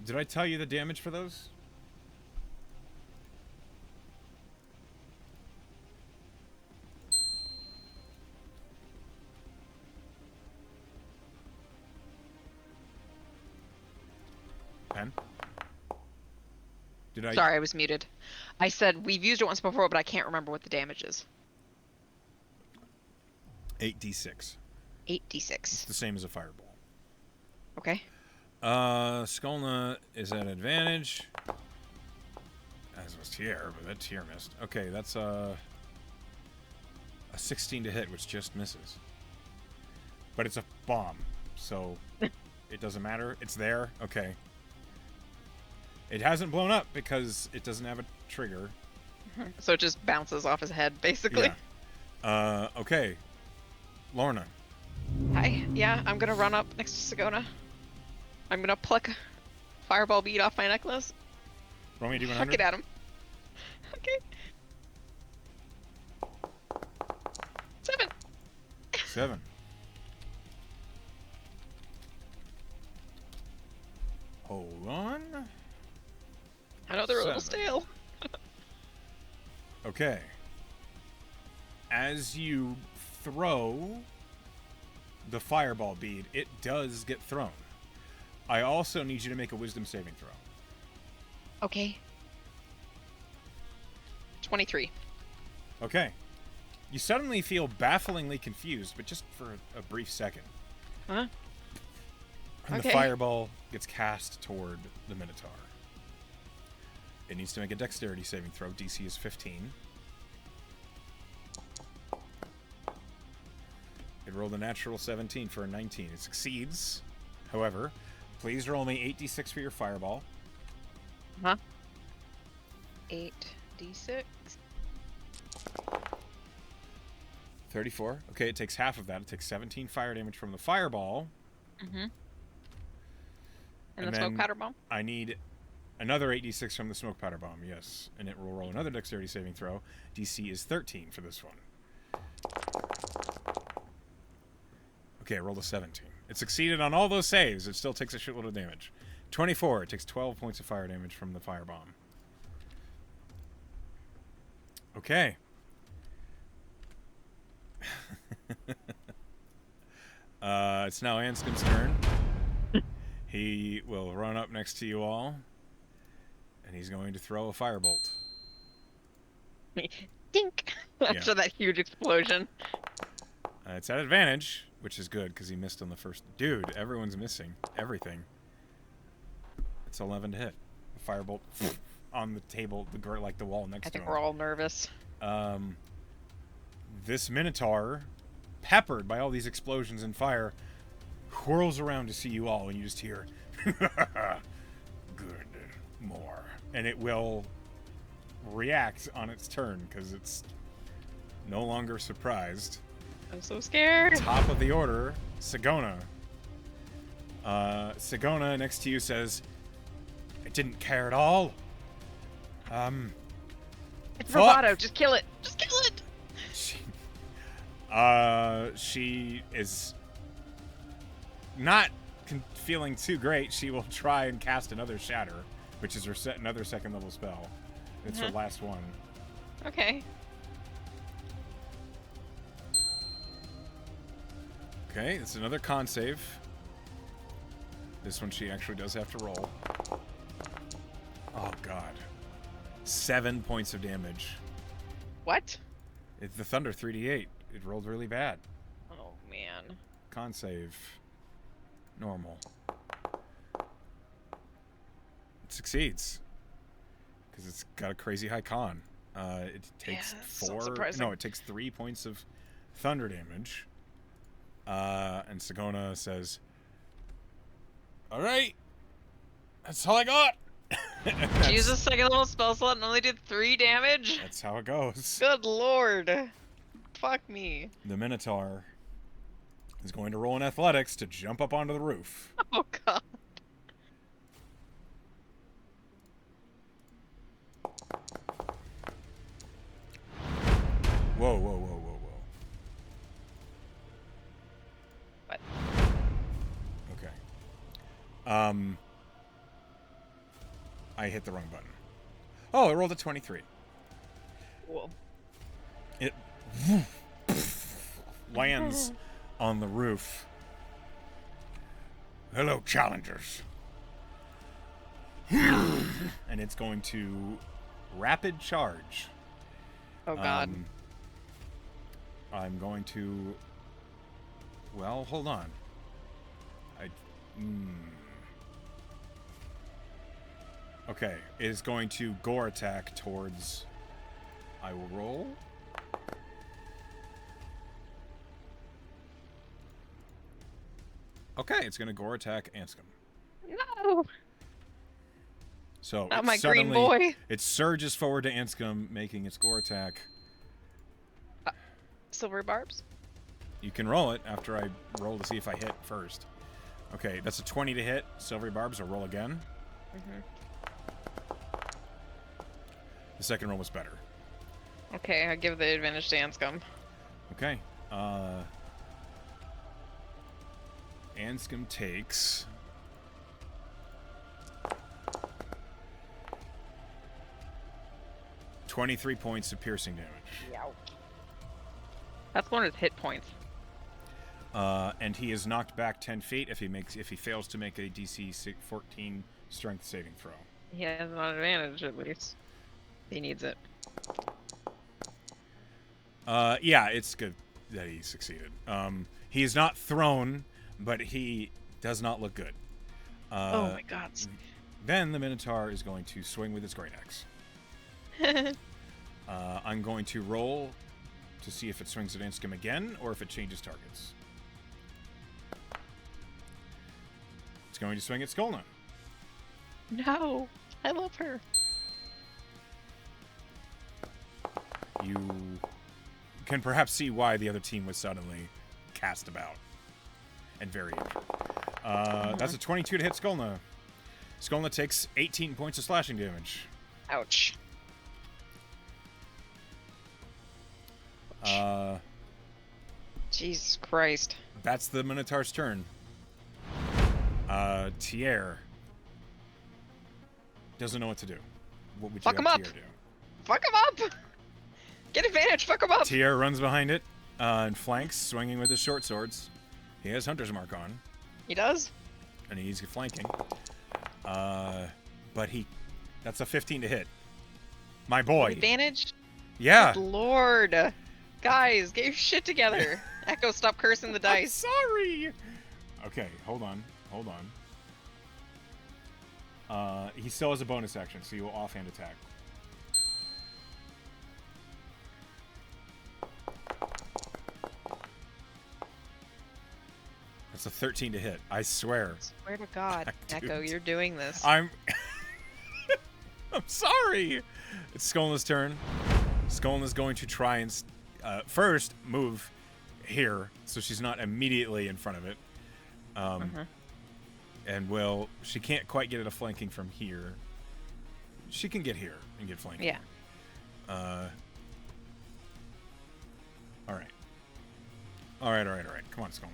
Did I tell you the damage for those? Pen? Did I? Sorry, I was muted. I said we've used it once before, but I can't remember what the damage is. 8d6. 8d6. It's the same as a fireball. Okay. Skolna is at advantage. As was Tier, but that Tier missed. Okay, that's a 16 to hit, which just misses. But it's a bomb, so it doesn't matter. It's there. Okay. It hasn't blown up because it doesn't have a trigger. So it just bounces off his head, basically. Yeah. Okay. Lorna. Hi. Yeah, I'm gonna run up next to Sagona. I'm gonna pluck fireball bead off my necklace. Roll me a D100. Huck it at him. Okay. 7. 7. Hold on. I know they're a little 7. stale. Okay. As you throw the fireball bead, it does get thrown. I also need you to make a wisdom saving throw. Okay. 23. Okay. You suddenly feel bafflingly confused, but just for a brief second. Huh? And Okay. the fireball gets cast toward the Minotaur. It needs to make a dexterity saving throw. DC is 15. It rolled a natural 17 for a 19. It succeeds. However, please roll me 8d6 for your fireball. Huh? 8d6. 34. Okay, it takes half of that. It takes 17 fire damage from the fireball. Mm-hmm. And And the smoke then powder bomb? I need another 8d6 from the smoke powder bomb, yes. And it will roll another dexterity saving throw. DC is 13 for this one. Okay, I rolled a 17. It succeeded on all those saves. It still takes a shitload of damage. 24. It takes 12 points of fire damage from the firebomb. Okay. It's now Anskin's turn. He will run up next to you all, and he's going to throw a firebolt. Dink! After that huge explosion. It's at advantage, which is good because he missed on the first. Dude, everyone's missing everything. It's 11 to hit. The firebolt on the table, like the wall next I to think him. we're all nervous. This Minotaur, peppered by all these explosions and fire, whirls around to see you all, and you just hear, good, more. And it will react on its turn, because it's no longer surprised. I'm so scared. Top of the order, Sagona. Sagona next to you says, I didn't care at all. It's fuck. bravado. Just kill it. Just kill it. She is not feeling too great. She will try and cast another Shatter, which is her another second level spell. It's her last one. Okay. Okay, it's another con save. This one she actually does have to roll. Oh god. 7 points of damage. What? It's the Thunder 3d8. It rolled really bad. Oh, man. Con save. Normal. It succeeds. Because it's got a crazy high con. It takes so surprising. No, it takes 3 points of thunder damage. And Sagona says, alright. That's all I got. Jesus, second level spell slot and only did 3 damage? That's how it goes. Good lord. Fuck me. The Minotaur is going to roll in athletics to jump up onto the roof. Oh god. Whoa, whoa, whoa, whoa, whoa. What? Okay. I hit the wrong button. Oh, it rolled a 23. Cool. It lands on the roof. Hello, challengers. And it's going to rapid charge. Oh god. I'm going to... Well, hold on. Okay, it is going to gore attack towards... I will roll. Okay, it's going to gore attack Anscombe. No! So Not it my green suddenly, boy. it surges forward to Anscombe, making its gore attack. Silver barbs? You can roll it after I roll to see if I hit first. Okay, that's a 20 to hit. Silvery barbs, will roll again. The second roll was better. Okay, I give the advantage to Anscombe. Okay. Anscombe takes... 23 points of piercing damage. That's one of his hit points. And he is knocked back 10 feet if he fails to make a DC 14 strength saving throw. He has an advantage at least. He needs it. Yeah, it's good that he succeeded. He is not thrown, but he does not look good. Oh my god. Then the Minotaur is going to swing with his great axe. I'm going to roll to see if it swings at Anscombe again or if it changes targets. It's going to swing at Skolna. No, I love her. You can perhaps see why the other team was suddenly cast about and very injured. That's a 22 to hit Skolna. Skolna takes 18 points of slashing damage. Ouch. Jesus Christ. That's the Minotaur's turn. Tier doesn't know what to do. What would Fuck you him have up. Tier do? Fuck him up! Get advantage, fuck him up! Tier runs behind it and flanks, swinging with his short swords. He has Hunter's Mark on. He does? And he's flanking. But that's a 15 to hit. My boy. Advantage? Yeah. Good Lord. Guys, get your shit together. Echo, stop cursing the dice. I'm sorry. Okay, hold on. He still has a bonus action, so you will offhand attack. That's a 13 to hit. I swear. Swear to God, Echo, you're doing this. I'm sorry. It's Skolna's turn. Skolna's going to try and first move here, so she's not immediately in front of it. And she can't quite get it a flanking from here. She can get here and get flanking. Yeah. All right. Come on, Skolna.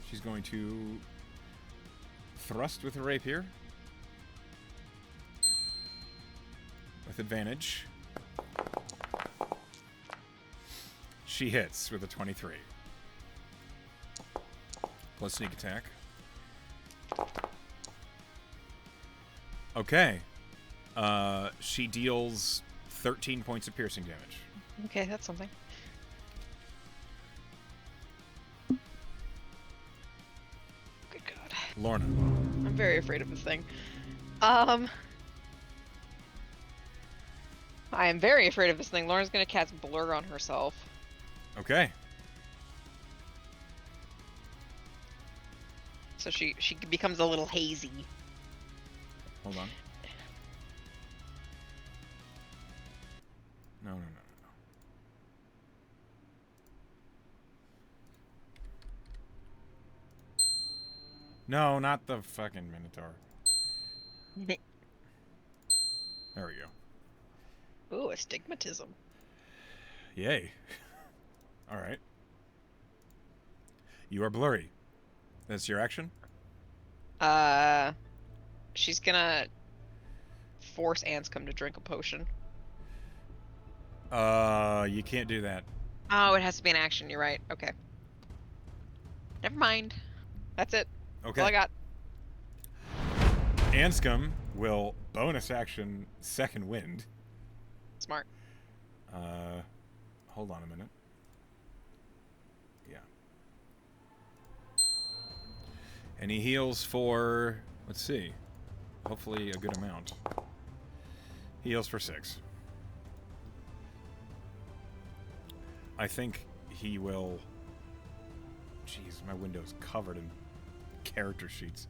She's going to thrust with her rapier with advantage. She hits with a 23. Plus sneak attack. Okay. She deals 13 points of piercing damage. Okay, that's something. Good God. Lorna. I'm very afraid of this thing. I am very afraid of this thing. Lorna's gonna cast Blur on herself. Okay. So she becomes a little hazy. Hold on. No. No, not the fucking Minotaur. There we go. Ooh, astigmatism. Yay. All right. You are blurry. That's your action? She's gonna force Anscombe to drink a potion. You can't do that. Oh, it has to be an action. You're right. Okay. Never mind. That's it. Okay. That's all I got. Anscombe will bonus action second wind. Smart. Hold on a minute. Yeah. And he heals for, let's see, hopefully a good amount. He heals for 6. I think he will... Jeez, my window's covered in character sheets.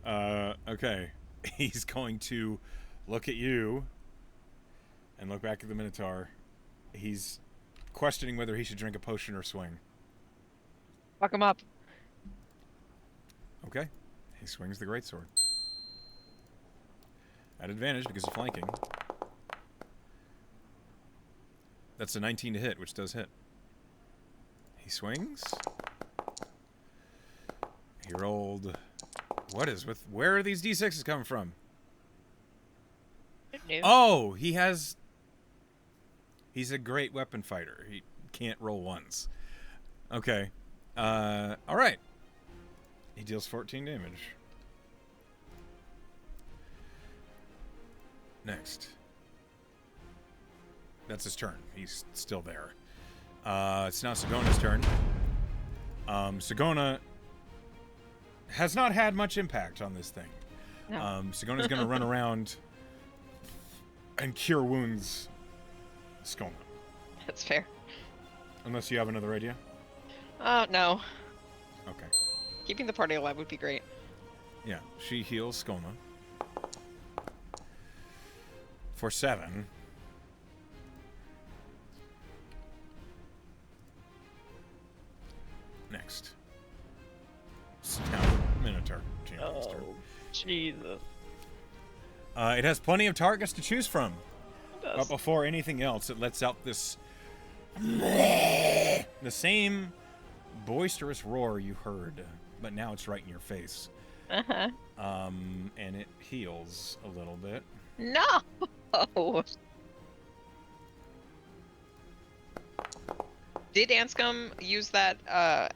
Okay. He's going to look at you and look back at the Minotaur. He's questioning whether he should drink a potion or swing. Fuck him up. Okay. He swings the greatsword. At advantage because of flanking. That's a 19 to hit, which does hit. He swings. He rolled... What is with... Where are these D6s coming from? Oh, he has... He's a great weapon fighter. He can't roll ones. Okay. Alright. He deals 14 damage. Next. That's his turn. He's still there. It's now Sigona's turn. Sigona has not had much impact on this thing. No. Sigona's going to run around and cure wounds Skona. That's fair. Unless you have another idea? No. Okay. Keeping the party alive would be great. Yeah, she heals Skona. For 7. Next. Now, Minotaur. Oh, Jesus. It has plenty of targets to choose from. It does. But before anything else, it lets out this... the same boisterous roar you heard, but now it's right in your face. Uh-huh. And it heals a little bit. No! Did Anscombe use that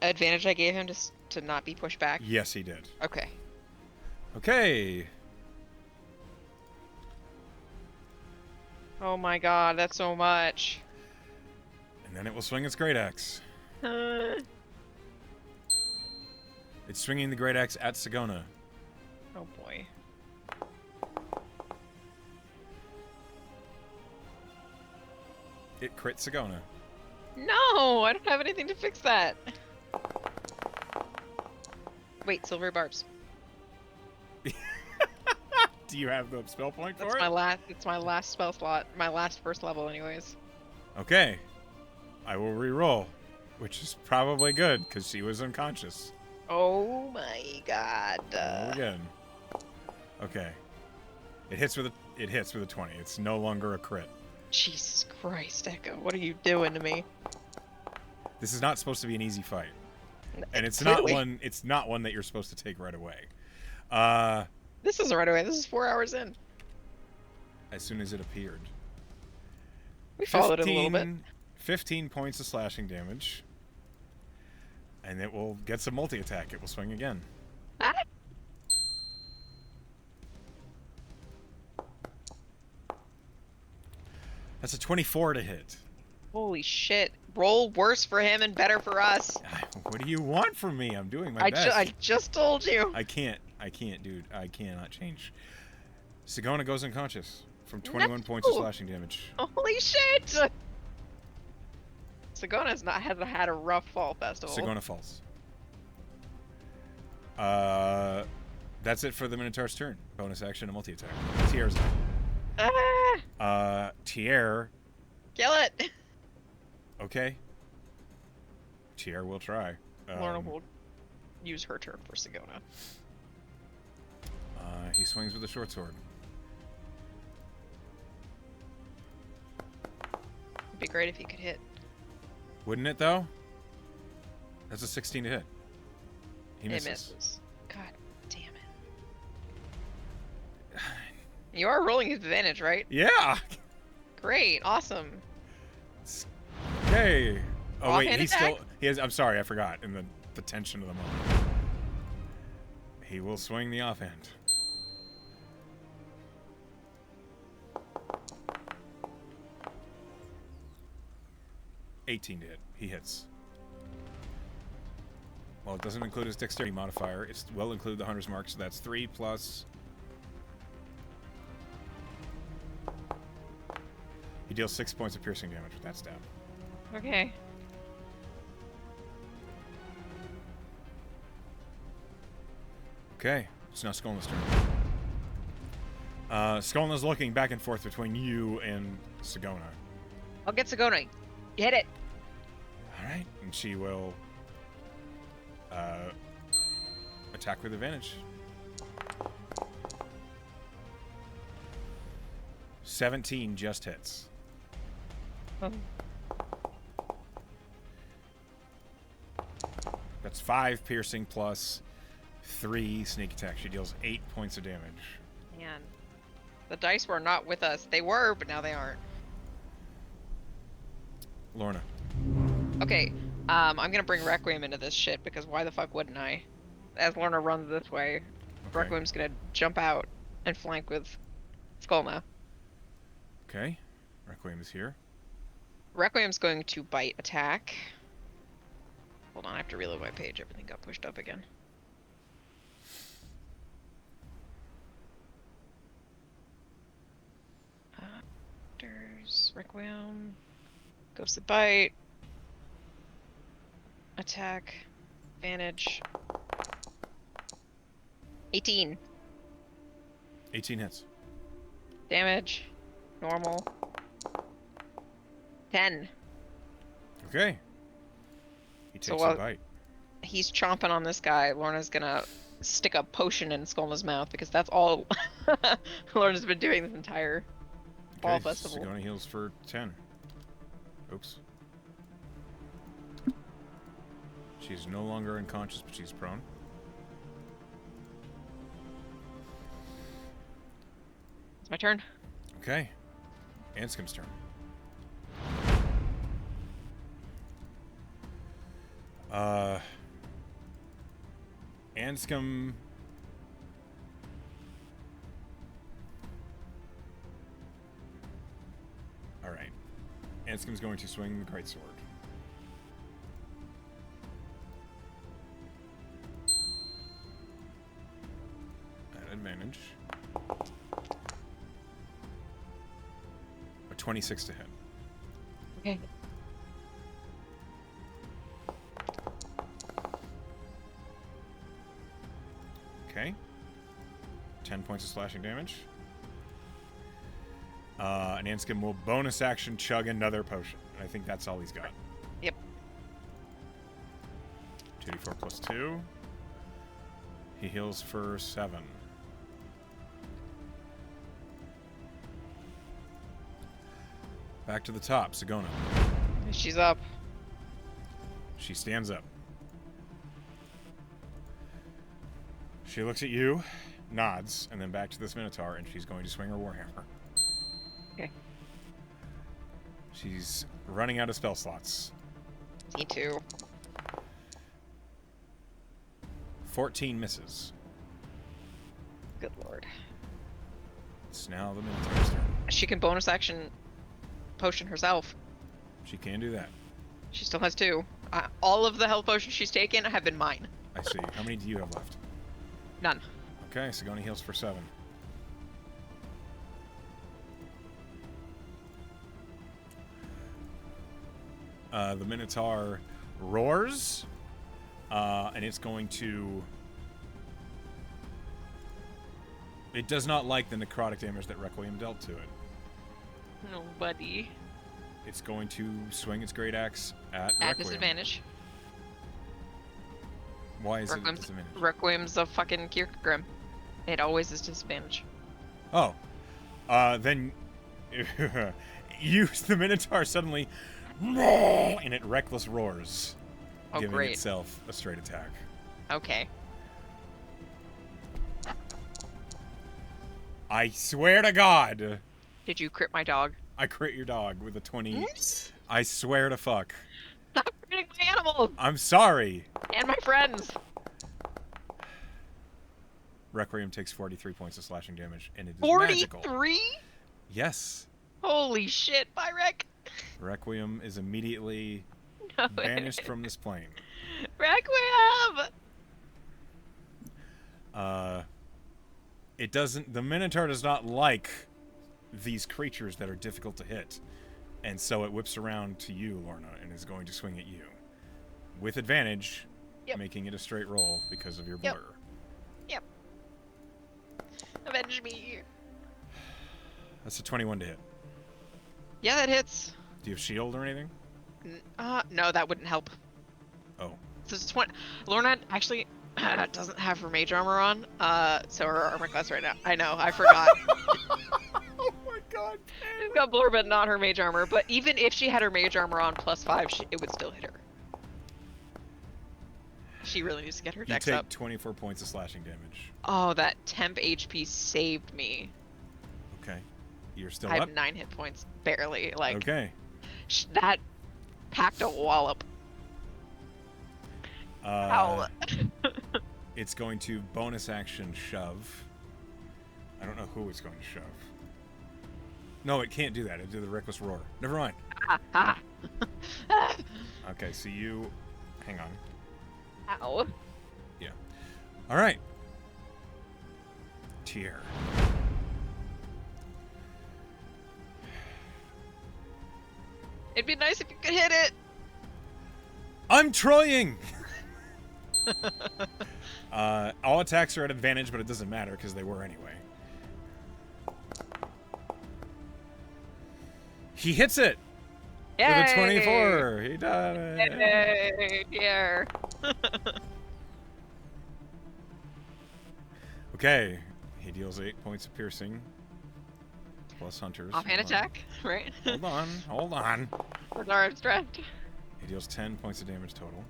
advantage I gave him to not be pushed back? Yes, he did. Okay. Okay. Oh my god, that's so much. And then it will swing its great axe. It's swinging the great axe at Sigona. Oh boy. It crit Sigona. No, I don't have anything to fix that. Wait, silver barbs. Do you have the spell point for That's it? my last. It's my last spell slot. My last first level, anyways. Okay. I will re-roll, which is probably good because she was unconscious. Oh my god. Roll again. Okay. It hits with a 20. It's no longer a crit. Jesus Christ, Echo, what are you doing to me? This is not supposed to be an easy fight. And it's Clearly. not one that you're supposed to take right away. This isn't right away. This is 4 hours in. As soon as it appeared. We followed it a little bit. 15 points of slashing damage. And it will get some multi-attack. It will swing again. Ah! That's a 24 to hit. Holy shit. Roll worse for him and better for us. What do you want from me? I'm doing my best. I just told you. I can't, dude. I cannot change. Sigona goes unconscious from 21 points of slashing damage. Holy shit! Sigona hasn't had a rough fall festival. Sigona falls. That's it for the Minotaur's turn. Bonus action and multi-attack. Tier's Ah! Tier. Kill it! Okay. Tier will try. Lorna will use her turn for Sigona. He swings with a short sword. It'd be great if he could hit. Wouldn't it, though? That's a 16 to hit. He It misses. misses. God damn it. You are rolling his advantage, right? Yeah! Great, awesome. Okay. Oh, wait, Offhand he's attack? still... He has, I'm sorry, I forgot. In the tension of the moment. He will swing the offhand. $18 to hit. He hits. Well, it doesn't include his dexterity modifier. It will include the hunter's mark, so that's 3 plus He deals 6 points of piercing damage with that stab. Okay. Okay, it's now Skolna's turn. Skolna's looking back and forth between you and Sagona. I'll get Sagona. Hit it. Alright, and she will attack with advantage. 17 just hits. That's 5 piercing plus 3 sneak attack. She deals 8 points of damage. Man. The dice were not with us. They were, but now they aren't. Lorna. Okay, I'm gonna bring Requiem into this shit because why the fuck wouldn't I? As Lorna runs this way, Okay. Requiem's gonna jump out and flank with Skolna. Okay. Requiem is here. Requiem's going to bite attack. Hold on, I have to reload my page. Everything got pushed up again. There's Requiem. Goes to bite. Attack. Advantage. 18. 18 hits. Damage. Normal. 10. Okay. He takes So, a bite. He's chomping on this guy. Lorna's gonna stick a potion in Skolna's mouth because that's all Lorna's been doing this entire fall festival. Sagona heals for 10. Oops. She's no longer unconscious, but she's prone. It's my turn. Okay. Anscombe's turn. Anscombe... Alright. Anscombe's going to swing the greatsword. At advantage. A 26 to hit. Okay. Okay. 10 points of slashing damage. And Anscombe will bonus action chug another potion. And I think that's all he's got. Yep. 2d4 plus 2. He heals for 7. Back to the top, Sagona. She's up. She stands up. She looks at you, nods, and then back to this Minotaur, and she's going to swing her Warhammer. Okay. She's running out of spell slots. Me too. 14 misses. Good lord. It's now the Minotaur's turn. She can bonus action potion herself. She can do that. She still has 2. All of the health potions she's taken have been mine. I see. How many do you have left? None. Okay, Sagona heals for 7. The Minotaur roars, and it's going to... It does not like the necrotic damage that Requiem dealt to it. Nobody. It's going to swing its great axe at At Requiem. disadvantage. Why is it at disadvantage? Requiem's a fucking Kierkegaard. It always is disadvantage. Oh. Then... use the Minotaur suddenly... and it reckless roars. Oh, giving great. itself a straight attack. Okay. I swear to God, Did you crit my dog? I crit your dog with a 20. I swear to fuck. Stop critting my animals! I'm sorry. And my friends! Requiem takes 43 points of slashing damage, and it is 43? magical. Yes. Holy shit, bye, Rec! Requiem is immediately No. banished from this plane. Requiem! It doesn't... The Minotaur does not like these creatures that are difficult to hit. And so it whips around to you, Lorna, and is going to swing at you. With advantage, making it a straight roll because of your blur. Yep. Avenge me. That's a 21 to hit. Yeah, that hits. Do you have shield or anything? No, that wouldn't help. Oh. So it's 20. Lorna actually doesn't have her mage armor on, so her armor class right now. I know, I forgot. Oh my god. She's got blur, but not her mage armor. But even if she had her mage armor on +5, it would still hit her. She really needs to get her dex up. You take 24 points of slashing damage. Oh, that temp HP saved me. Okay. You're still I up? have 9 hit points, barely. Like, okay. That packed a wallop. Ow. It's going to bonus action shove. I don't know who it's going to shove. No, it can't do that. It'll do the reckless roar. Never mind. Okay, so you... Hang on. Ow. Yeah. All right. Tier. It'd be nice if you could hit it. I'm trying! All attacks are at advantage, but it doesn't matter because they were anyway. He hits it! Yay! With a 24! He done it! Yay! Yeah. Okay. He deals 8 points of piercing. Plus hunters. Offhand attack, right? Hold on, hold on. With our strength. He deals 10 points of damage total.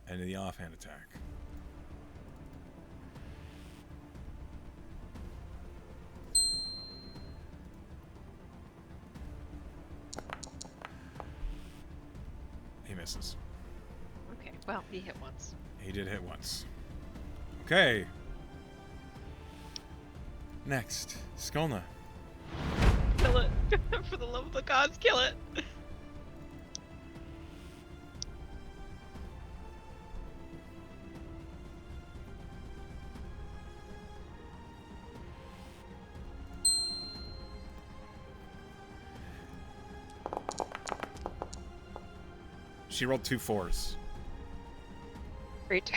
And the offhand attack. He misses. Okay, well, he hit once. He did hit once. Okay. Next, Skolna. Kill it. For the love of the gods, kill it. She rolled 2 4s. Great.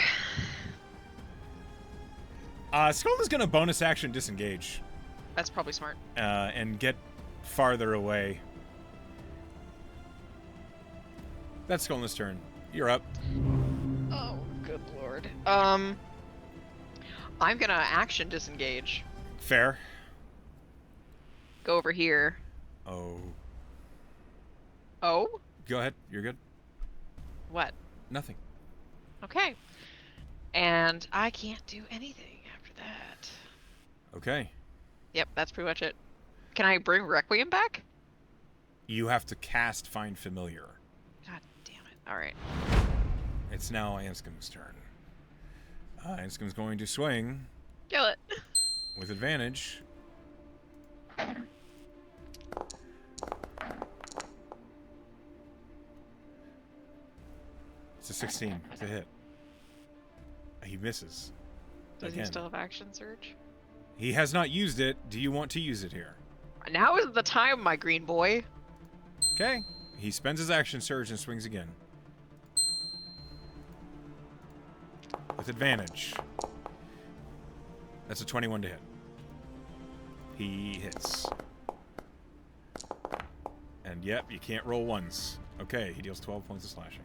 Skolna's gonna bonus action disengage. That's probably smart. And get farther away. That's Skolna's turn. You're up. Oh, good lord. I'm gonna action disengage. Fair. Go over here. Oh. Oh? Go ahead. You're good. What? Nothing. Okay. And I can't do anything after that. Okay. Yep, that's pretty much it. Can I bring Requiem back? You have to cast Find Familiar. God damn it. Alright. It's now Anscombe's turn. Anscombe's going to swing. Kill it. With advantage. It's a 16 to hit. He misses. Does Again. he still have action surge? He has not used it. Do you want to use it here? Now is the time, my green boy. Okay. He spends his action surge and swings again. With advantage. That's a 21 to hit. He hits. And yep, you can't roll ones. Okay, he deals 12 points of slashing.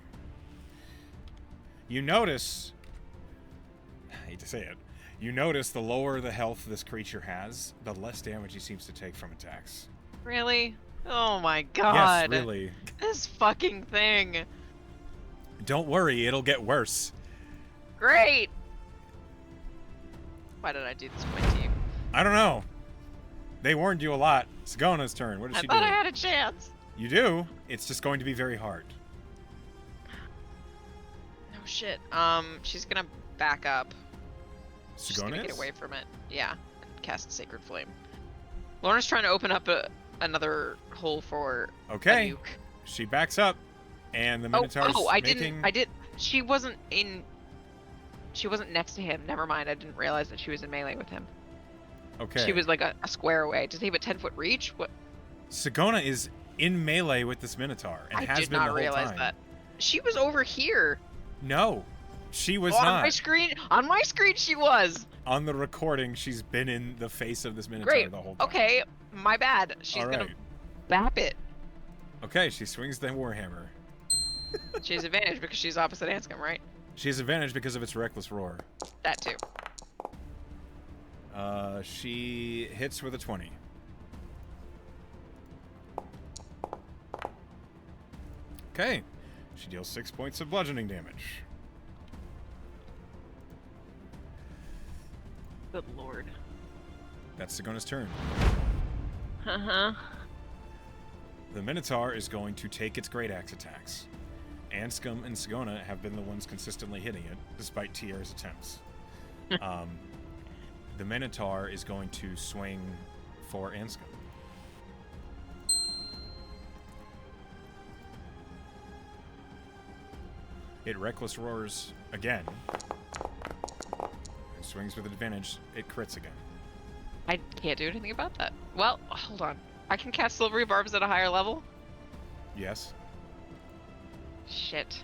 You notice... I hate to say it. You notice the lower the health this creature has, the less damage he seems to take from attacks. Really? Oh my god. Yes, really. This fucking thing. Don't worry, it'll get worse. Great. Why did I do this to my team? I don't know. They warned you a lot. Sigona's turn. What does she do? I thought I had a chance. You do. It's just going to be very hard. No shit. She's gonna back up. She's gonna get away from it. Yeah. And cast Sacred Flame. Lorna's trying to open up another hole for a nuke. She backs up, and the Minotaur's She wasn't in... She wasn't next to him. Never mind. I didn't realize that she was in melee with him. Okay. She was like a square away. Does he have a 10-foot reach? What? Sagona is in melee with this Minotaur and I has did been the not whole realize time. that. She was over here. No, she was On not. my screen, she was. On the recording, she's been in the face of this Minotaur Great. the whole time. Okay, my bad. She's All gonna right. bap it. Okay, she swings the Warhammer. She has advantage because she's opposite Anscombe, right? She has advantage because of its reckless roar. That too. She hits with a 20. Okay. She deals 6 points of bludgeoning damage. Good lord. That's Sagona's turn. Uh-huh. The Minotaur is going to take its great axe attacks. Anscombe and Sagona have been the ones consistently hitting it, despite Tier's attempts. The Minotaur is going to swing for Anscombe. It reckless roars again. And swings with advantage. It crits again. I can't do anything about that. Well, hold on. I can cast Silvery Barbs at a higher level? Yes. Shit.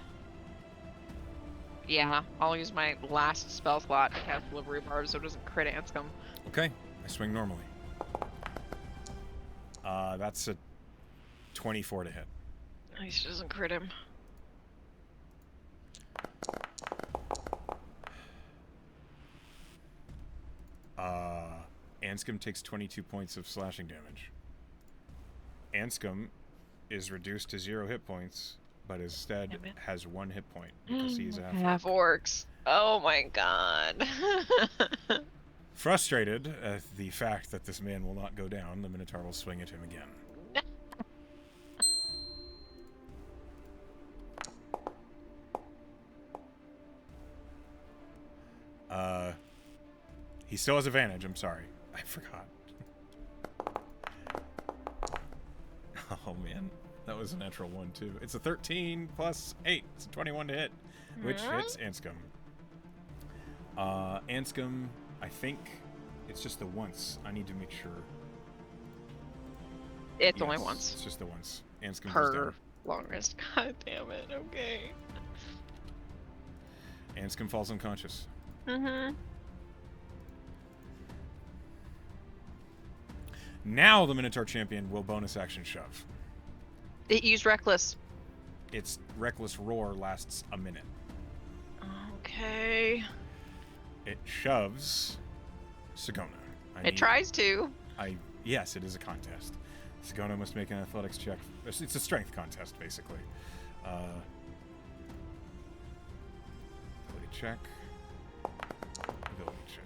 Yeah, I'll use my last spell slot to cast Silvery Barbs so it doesn't crit Anscombe. Okay. I swing normally. That's a 24 to hit. At least it doesn't crit him. Anscombe takes 22 points of slashing damage. Anscombe is reduced to 0 hit points, but instead has 1 hit point because he's a half orcs. Oh my god. Frustrated at the fact that this man will not go down, the Minotaur will swing at him again. He still has advantage, I'm sorry. I forgot. Oh man, that was a natural 1 too. It's a 13 plus 8. It's a 21 to hit, which hits Anscombe. Anscombe, I think it's just the once. I need to make sure. It's only once. It's just the once. Anscombe goes down. Per long rest. God damn it. Okay. Anscombe falls unconscious. Mm-hmm. Now the Minotaur champion will bonus action shove. It used Reckless. Its reckless roar lasts a minute. Okay. It shoves Sagona. It tries to. Yes, it is a contest. Sagona must make an athletics check. It's a strength contest, basically. Ability check. Ability check.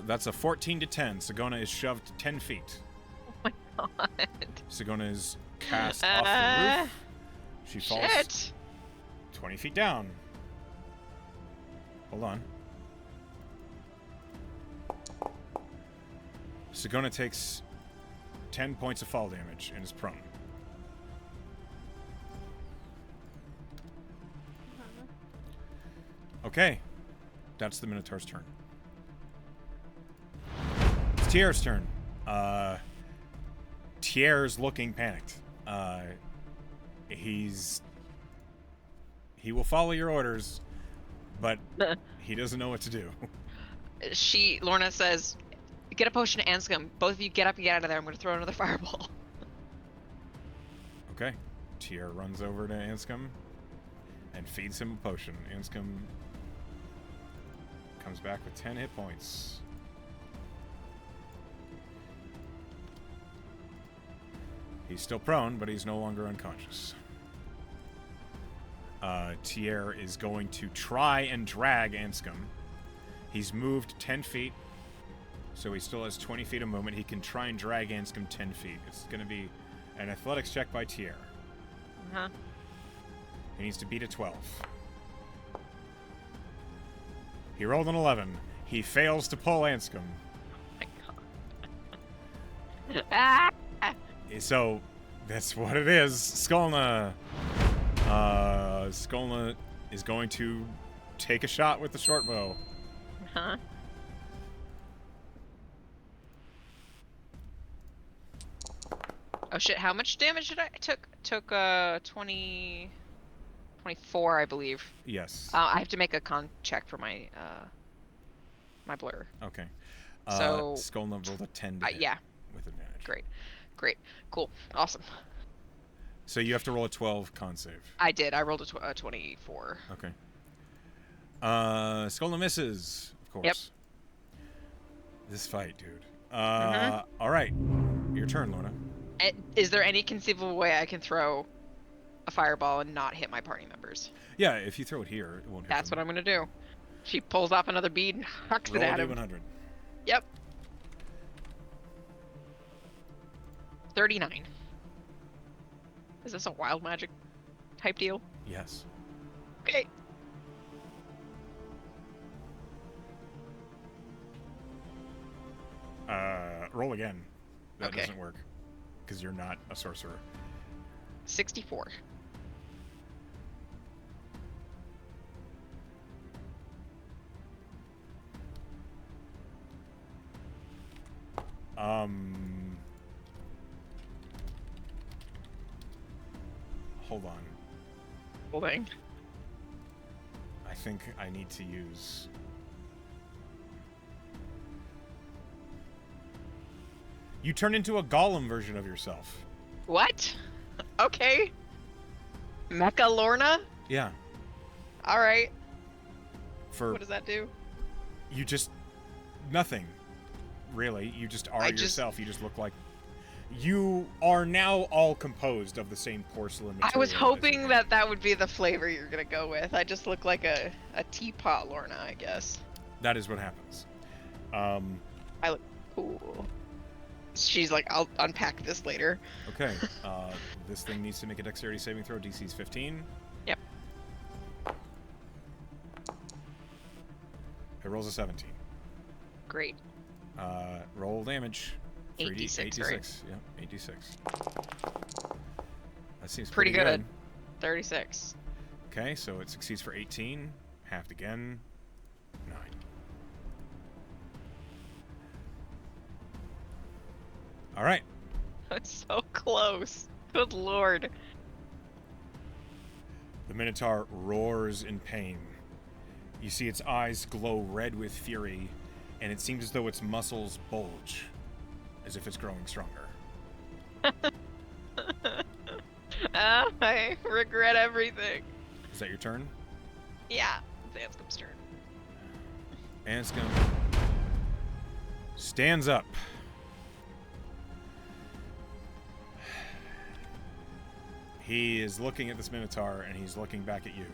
That's a 14 to 10. Sagona is shoved 10 feet. Oh my god. Sagona is cast off the roof. She falls 20 feet down. Hold on. Sagona takes 10 points of fall damage and is prone. Okay. That's the Minotaur's turn. It's Tier's turn. Tier's looking panicked. He will follow your orders, but he doesn't know what to do. Lorna says, get a potion to Anscombe. Both of you get up and get out of there. I'm going to throw another fireball. Okay. Tier runs over to Anscombe and feeds him a potion. Anscombe comes back with 10 hit points. He's still prone, but he's no longer unconscious. Tier is going to try and drag Anscombe. He's moved 10 feet, so he still has 20 feet of movement. He can try and drag Anscombe 10 feet. It's going to be an athletics check by Tier. Uh-huh. He needs to beat a 12. He rolled an 11. He fails to pull Anscombe. Oh my god. So, that's what it is. Skolna is going to take a shot with the short bow. Huh? Oh shit, how much damage did I took 20 24, I believe. Yes. I have to make a con check for my my blur. Okay. So Skolna rolled a 10 to hit yeah. with advantage. Great. Cool. Awesome. So you have to roll a 12 con save. I did. I rolled a 24. Okay. Skolna misses, of course. Yep. This fight, dude. Mhm. All right. Your turn, Lorna. Is there any conceivable way I can throw a fireball and not hit my party members? Yeah, if you throw it here, it won't hit That's them. what I'm gonna do. She pulls off another bead and hucks it at him. Roll a D100. Yep. 39. Is this a wild magic type deal? Yes. Okay. Roll again. That Okay. doesn't work. Because you're not a sorcerer. 64. Hold on. Holding. I think I need to use... You turn into a golem version of yourself. What? Okay. Mecha Lorna? Yeah. Alright. For What does that do? you just... Nothing. Really. You just are I just- yourself. You just look like... You are now all composed of the same porcelain material. I was as hoping your that that would be the flavor you're gonna go with. I just look like a teapot Lorna, I guess. That is what happens. I look cool. She's like, I'll unpack this later. Okay. This thing needs to make a dexterity saving throw. DC's 15. Yep. It rolls a 17. Great. Roll damage. 8d6, right? Yeah, 8d6. That seems Pretty pretty good. 36. Okay, so it succeeds for 18. Halved again. 9. All right. That's so close. Good lord. The Minotaur roars in pain. You see its eyes glow red with fury, and it seems as though its muscles bulge, as if it's growing stronger. I regret everything. Is that your turn? Yeah, it's Anscombe's turn. Anscombe stands up. He is looking at this Minotaur, and he's looking back at you.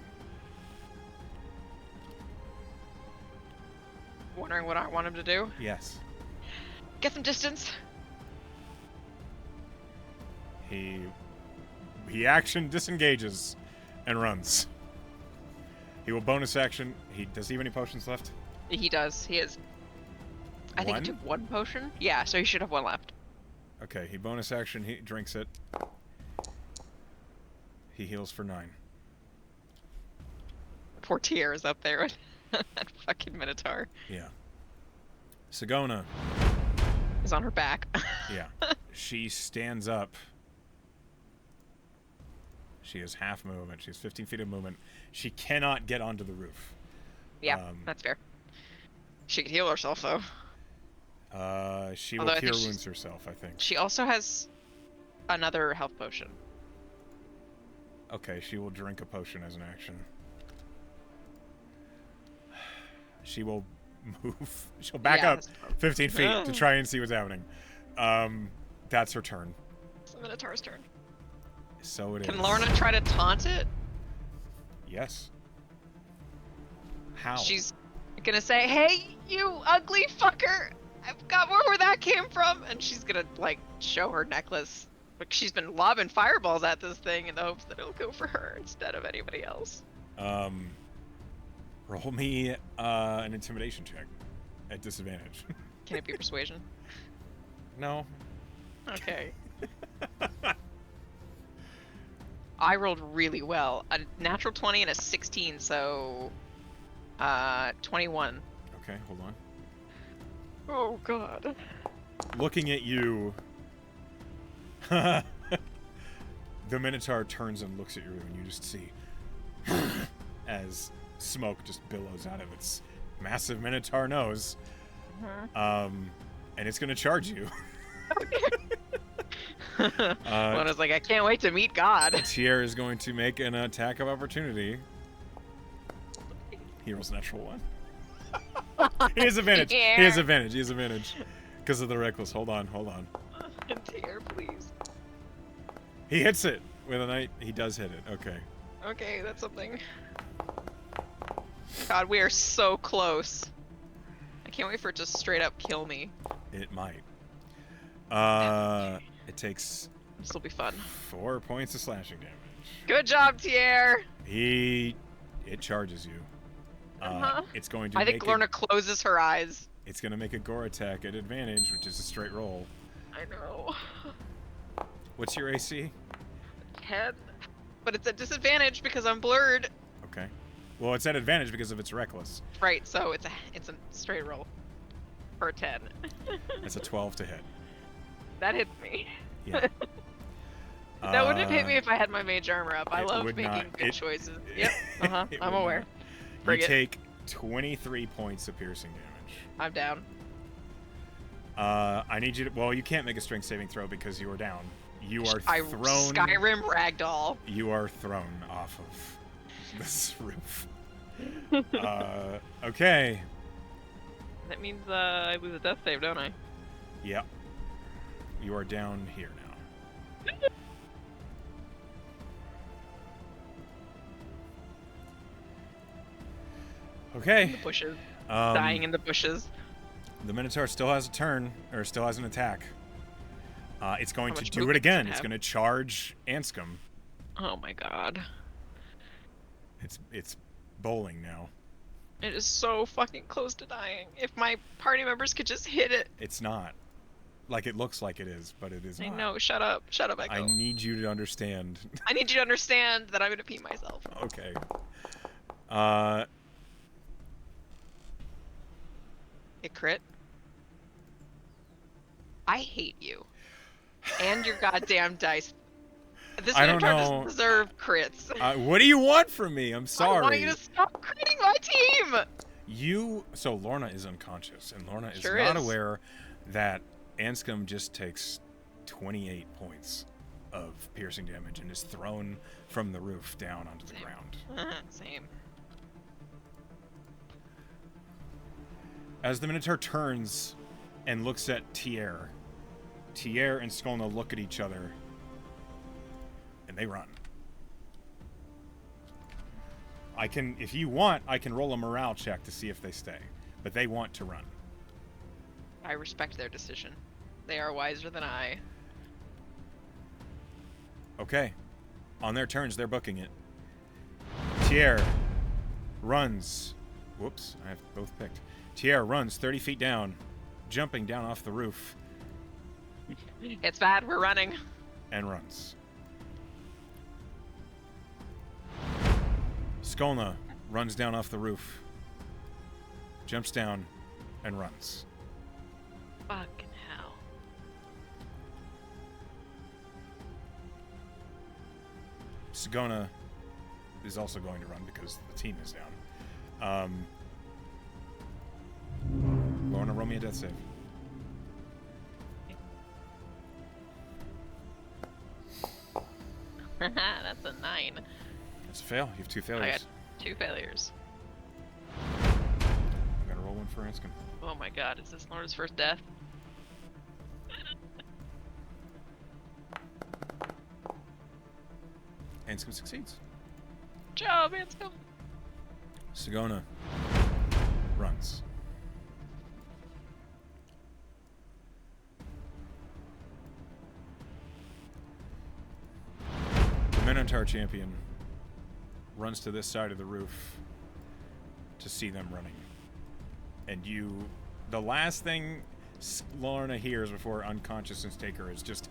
Wondering what I want him to do? Yes. Get some distance. He action disengages and runs. He will bonus action. Does he have any potions left? He does. He is. I think One? he took one potion. Yeah, so he should have one left. Okay, he bonus action. He drinks it. He heals for 9. Poor Tier is up there with that fucking Minotaur. Yeah. Sigona. Is on her back. Yeah. She stands up. She has half movement. She has 15 feet of movement. She cannot get onto the roof. Yeah, that's fair. She could heal herself though. She Although will I think cure wounds herself, I think. She also has another health potion. Okay, she will drink a potion as an action. She will move. She'll back Yeah, up 15 feet to try and see what's happening. That's her turn. It's the Minotaur's turn. So it is. Can Lorna try to taunt it? Yes. How? She's gonna say, "Hey, you ugly fucker! I've got where that came from," and she's gonna like show her necklace. Like she's been lobbing fireballs at this thing in the hopes that it'll go for her instead of anybody else. Roll me an intimidation check at disadvantage. Can it be persuasion? No. Okay. I rolled really well. A natural 20 and a 16, so 21. Okay, hold on. Oh god. Looking at you, the Minotaur turns and looks at you, and you just see as smoke just billows out of its massive Minotaur nose. And it's gonna charge you. Lona's like, I can't wait to meet God. Tier is going to make an attack of opportunity. He rolls a natural 1. He has advantage. Yeah. He has advantage. He has advantage. Because of the reckless. Hold on. Tier, please. He hits it with a knight. He does hit it. Okay. Okay, that's something. God, we are so close. I can't wait for it to straight up kill me. It might. It takes This will be fun. 4 points of slashing damage. Good job, Tier. It charges you. It's going to. I think Lorna closes her eyes. It's going to make a gore attack at advantage, which is a straight roll. I know. What's your AC? 10. But it's at disadvantage because I'm blurred. Okay. Well, it's at advantage because of its reckless. Right, so it's a straight roll for a 10. That's a 12 to hit. That hits me. Yeah. That wouldn't have hit me if I had my mage armor up. I love would making not. good choices. Yep. I'm would aware. not. Bring You it. take 23 points of piercing damage. I'm down. I need you to. Well, you can't make a strength saving throw because you are down. You are thrown. Skyrim ragdoll. You are thrown off of this roof. Okay. That means I lose a death save, don't I? Yep. You are down here now. Okay. In the bushes. Dying in the bushes. The Minotaur still has a turn, or still has an attack. It's going to much do it movement again. does it It's have? going to charge Anscombe. Oh my god. It's bowling now. It is so fucking close to dying. If my party members could just hit it. It's not. Like, it looks like it is, but it is I not. know, shut up. Shut up, Echo. I need you to understand. I need you to understand that I'm gonna pee myself. Okay. It crit. I hate you. And your goddamn dice. This I don't Minotaur know. doesn't deserve crits. What do you want from me? I'm I sorry. want you to stop critting my team! So Lorna is unconscious, and Lorna is Sure not is. aware that Anscombe just takes 28 points of piercing damage and is thrown from the roof down onto the ground. Same. As the Minotaur turns and looks at Tier and Skolna look at each other, and they run. If you want, I can roll a morale check to see if they stay, but they want to run. I respect their decision. They are wiser than I. Okay. On their turns, they're booking it. Tier runs. Whoops, I have both picked. Tier runs 30 feet down, jumping down off the roof, It's bad, we're running. and runs. Skolna runs down off the roof, jumps down, and runs. Fucking hell. Sigona is also going to run because the team is down. Lorna, roll me a death save. That's a 9. That's a fail. You have 2 I failures. got 2 failures. I'm going to roll one for Anscombe. Oh my god, is this Lorna's first death? Anscombe succeeds. Good job, Anscombe. Sigona runs. The Minotaur champion runs to this side of the roof to see them running. And the last thing Lorna hears before unconsciousness take her is just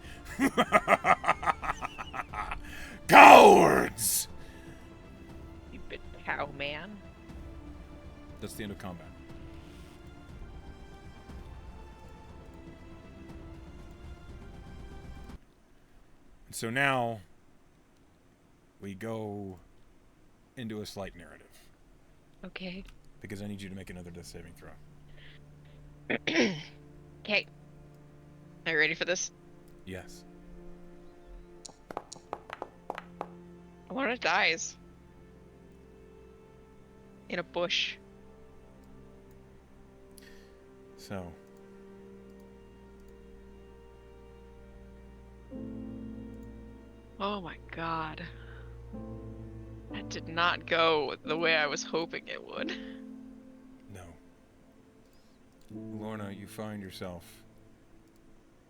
Cowards! Stupid cow man. That's the end of combat. So now we go into a slight narrative. Okay. Because I need you to make another death saving throw. Okay. Are you ready for this? Yes. Lorna dies. In a bush. So. Oh my god. That did not go the way I was hoping it would. No. Lorna, you find yourself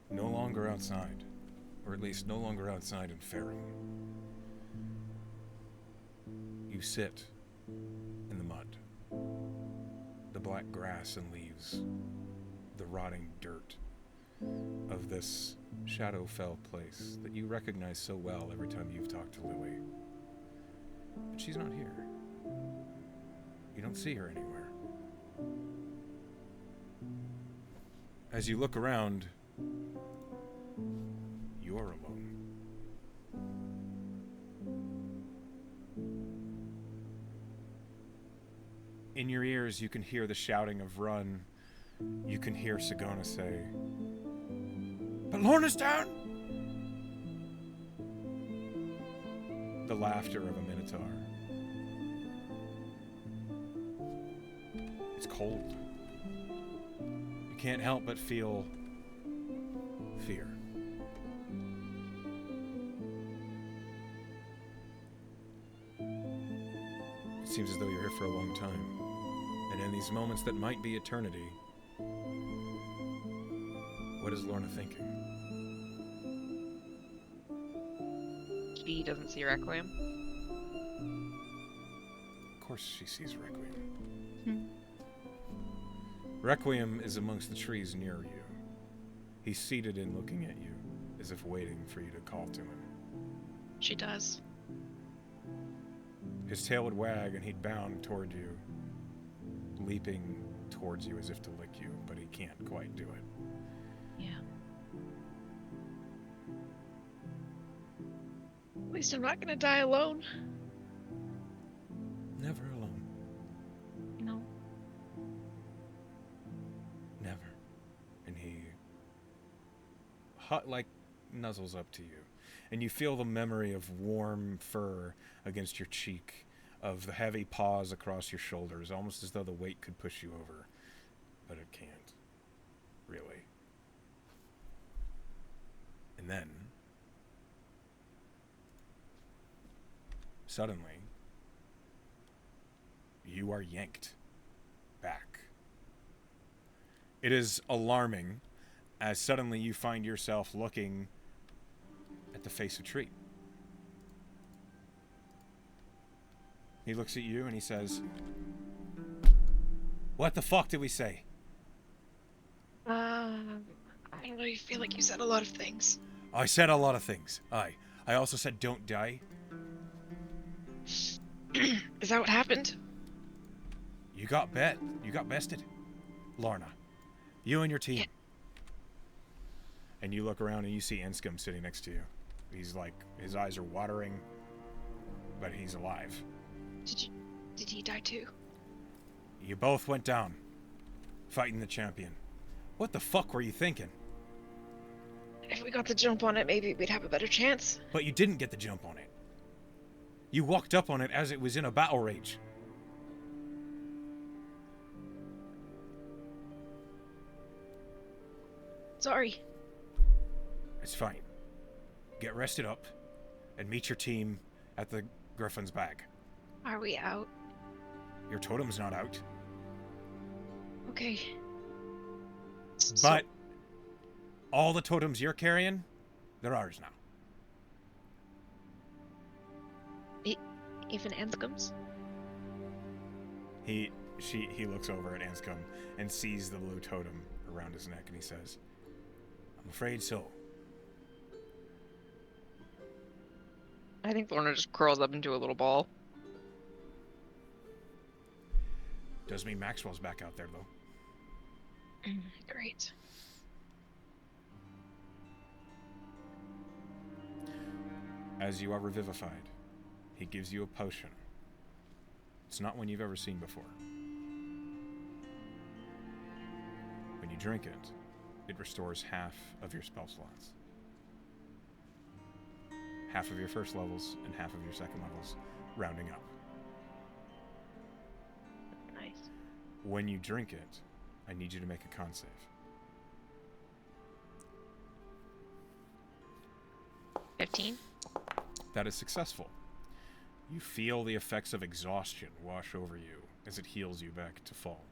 no longer outside. Or at least no longer outside in Farum. You sit in the mud. The black grass and leaves. The rotting dirt of this Shadowfell place that you recognize so well every time you've talked to Lily. But she's not here. You don't see her anywhere. As you look around, you're alone. In your ears, you can hear the shouting of run. You can hear Sagona say, "But Lorna's down!" The laughter of a minotaur. It's cold. You can't help but feel fear. It seems as though you're here for a long time. And in these moments that might be eternity, what is Lorna thinking? She doesn't see Requiem. Of course she sees Requiem. Requiem is amongst the trees near you. He's seated and looking at you, as if waiting for you to call to him. She does. His tail would wag and he'd bound toward you, leaping towards you as if to lick you, but he can't quite do it. Yeah. At least I'm not gonna die alone. Never alone. No. Never. And he hot like nuzzles up to you. And you feel the memory of warm fur against your cheek, of the heavy paws across your shoulders, almost as though the weight could push you over. But it can't. Really. And then, suddenly, you are yanked back. It is alarming, as suddenly you find yourself looking at the face of Treat. He looks at you and he says, "What the fuck did we say?" I don't know, you feel like you said a lot of things. I said a lot of things. Aye. I also said don't die. Is that what happened? You got bested. Lorna. You and your team. Yeah. And you look around and you see Enscombe sitting next to you. He's like, his eyes are watering, but he's alive. Did he die too? You both went down, fighting the champion. What the fuck were you thinking? If we got the jump on it, maybe we'd have a better chance. But you didn't get the jump on it. You walked up on it as it was in a battle rage. Sorry. It's fine. Get rested up and meet your team at the Griffin's Bag. Are we out? Your totem's not out. Okay. But all the totems you're carrying, they're ours now. Even Anscombe's? He looks over at Anscombe and sees the blue totem around his neck and he says, "I'm afraid so." I think Lorna just curls up into a little ball. Does mean Maxwell's back out there, though. Great. As you are revivified, he gives you a potion. It's not one you've ever seen before. When you drink it, it restores half of your spell slots. Half of your first levels and half of your second levels, rounding up. Nice. When you drink it, I need you to make a con save. 15. That is successful. You feel the effects of exhaustion wash over you as it heals you back to full.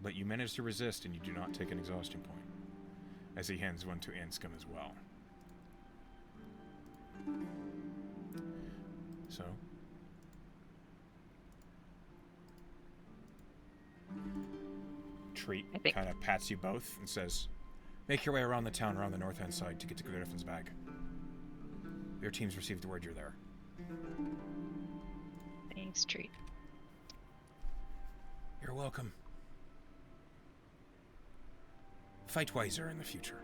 But you manage to resist and you do not take an exhaustion point, as he hands one to Anscombe as well. So, Treat kind of pats you both and says, make your way around the town around the north-hand side to get to Griffin's Bag. Your team's received the word you're there. Thanks, Treat. You're welcome. Fight wiser in the future.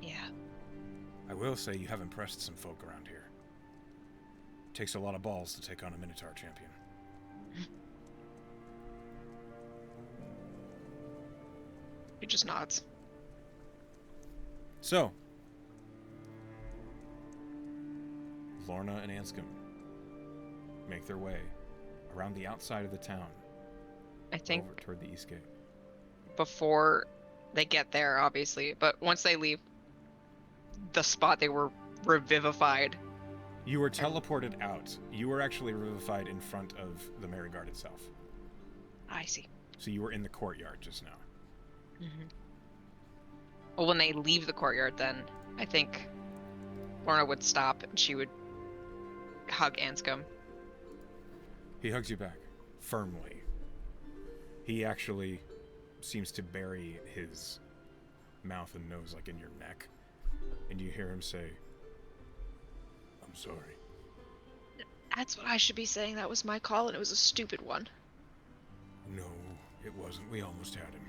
Yeah. I will say you have impressed some folk around here. Takes a lot of balls to take on a Minotaur champion. He just nods. So, Lorna and Anscombe make their way around the outside of the town. I think over toward the east gate. Before they get there, obviously, but once they leave the spot, they were revivified. You were teleported out. You were actually revivified in front of the Merryguard itself. I see. So you were in the courtyard just now. Mm-hmm. Well, when they leave the courtyard, then I think Lorna would stop and she would hug Anscombe. He hugs you back, firmly. He actually seems to bury his mouth and nose like in your neck. And you hear him say, I'm sorry. That's what I should be saying. That was my call and it was a stupid one. No, it wasn't. We almost had him.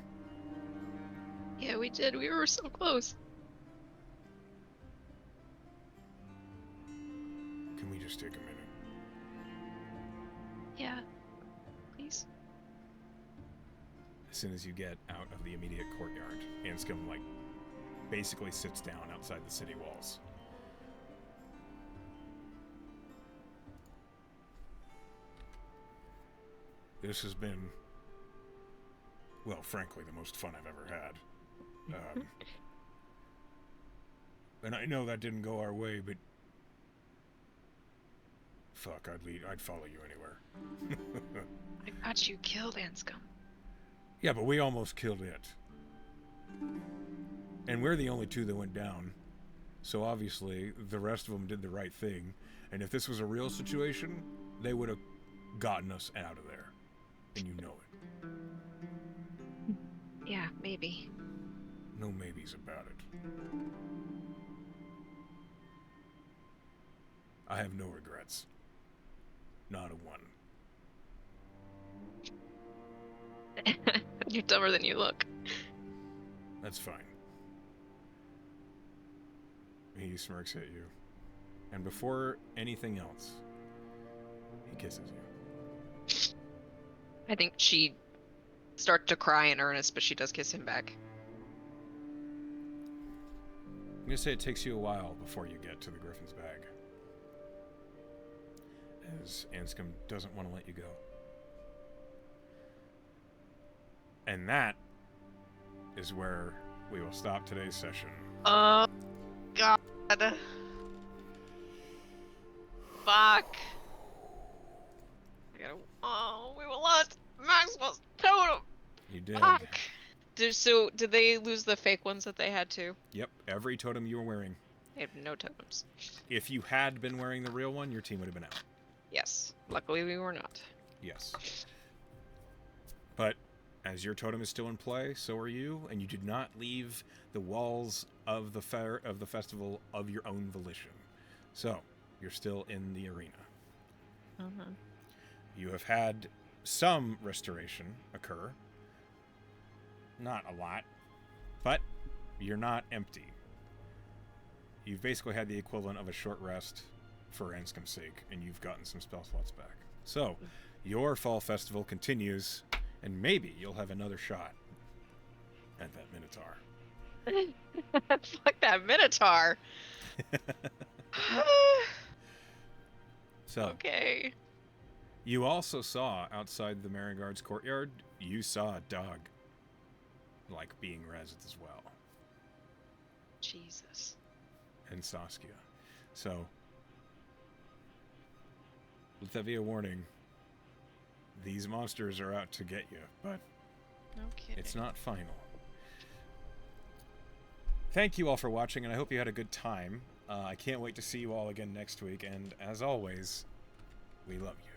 Yeah, we did. We were so close. Can we just take a minute? Yeah. Please. As soon as you get out of the immediate courtyard, Anscombe, basically sits down outside the city walls. This has been, well, frankly, the most fun I've ever had. And I know that didn't go our way, but fuck, I'd follow you anywhere. I got you killed, Anscombe. Yeah, but we almost killed it. And we're the only two that went down. So obviously, the rest of them did the right thing. And if this was a real situation, they would have gotten us out of there. And you know it. Yeah, maybe. No maybes about it. I have no regrets. Not a one. You're dumber than you look. That's fine. He smirks at you. And before anything else, he kisses you. I think she starts to cry in earnest, but she does kiss him back. I'm going to say it takes you a while before you get to the Griffin's Bag. As Anscombe doesn't want to let you go. And that is where we will stop today's session. Oh, God. Fuck. Oh, we were lost. Maxwell's totem. You did. Fuck. Did they lose the fake ones that they had to? Yep, every totem you were wearing. They have no totems. If you had been wearing the real one, your team would have been out. Yes. Luckily, we were not. Yes. But as your totem is still in play, so are you, and you did not leave the walls of the festival of your own volition. So, you're still in the arena. Uh-huh. You have had some restoration occur. Not a lot, but you're not empty. You've basically had the equivalent of a short rest for Anscom's sake, and you've gotten some spell slots back. So, your fall festival continues, and maybe you'll have another shot at that Minotaur. Fuck that Minotaur. So, Okay. you also saw outside the Marigard's courtyard, you saw a dog, like, being rezzed as well. Jesus. And Saskia. So, let that be a warning. These monsters are out to get you, but Okay. it's not final. Thank you all for watching, and I hope you had a good time. I can't wait to see you all again next week, and as always, we love you.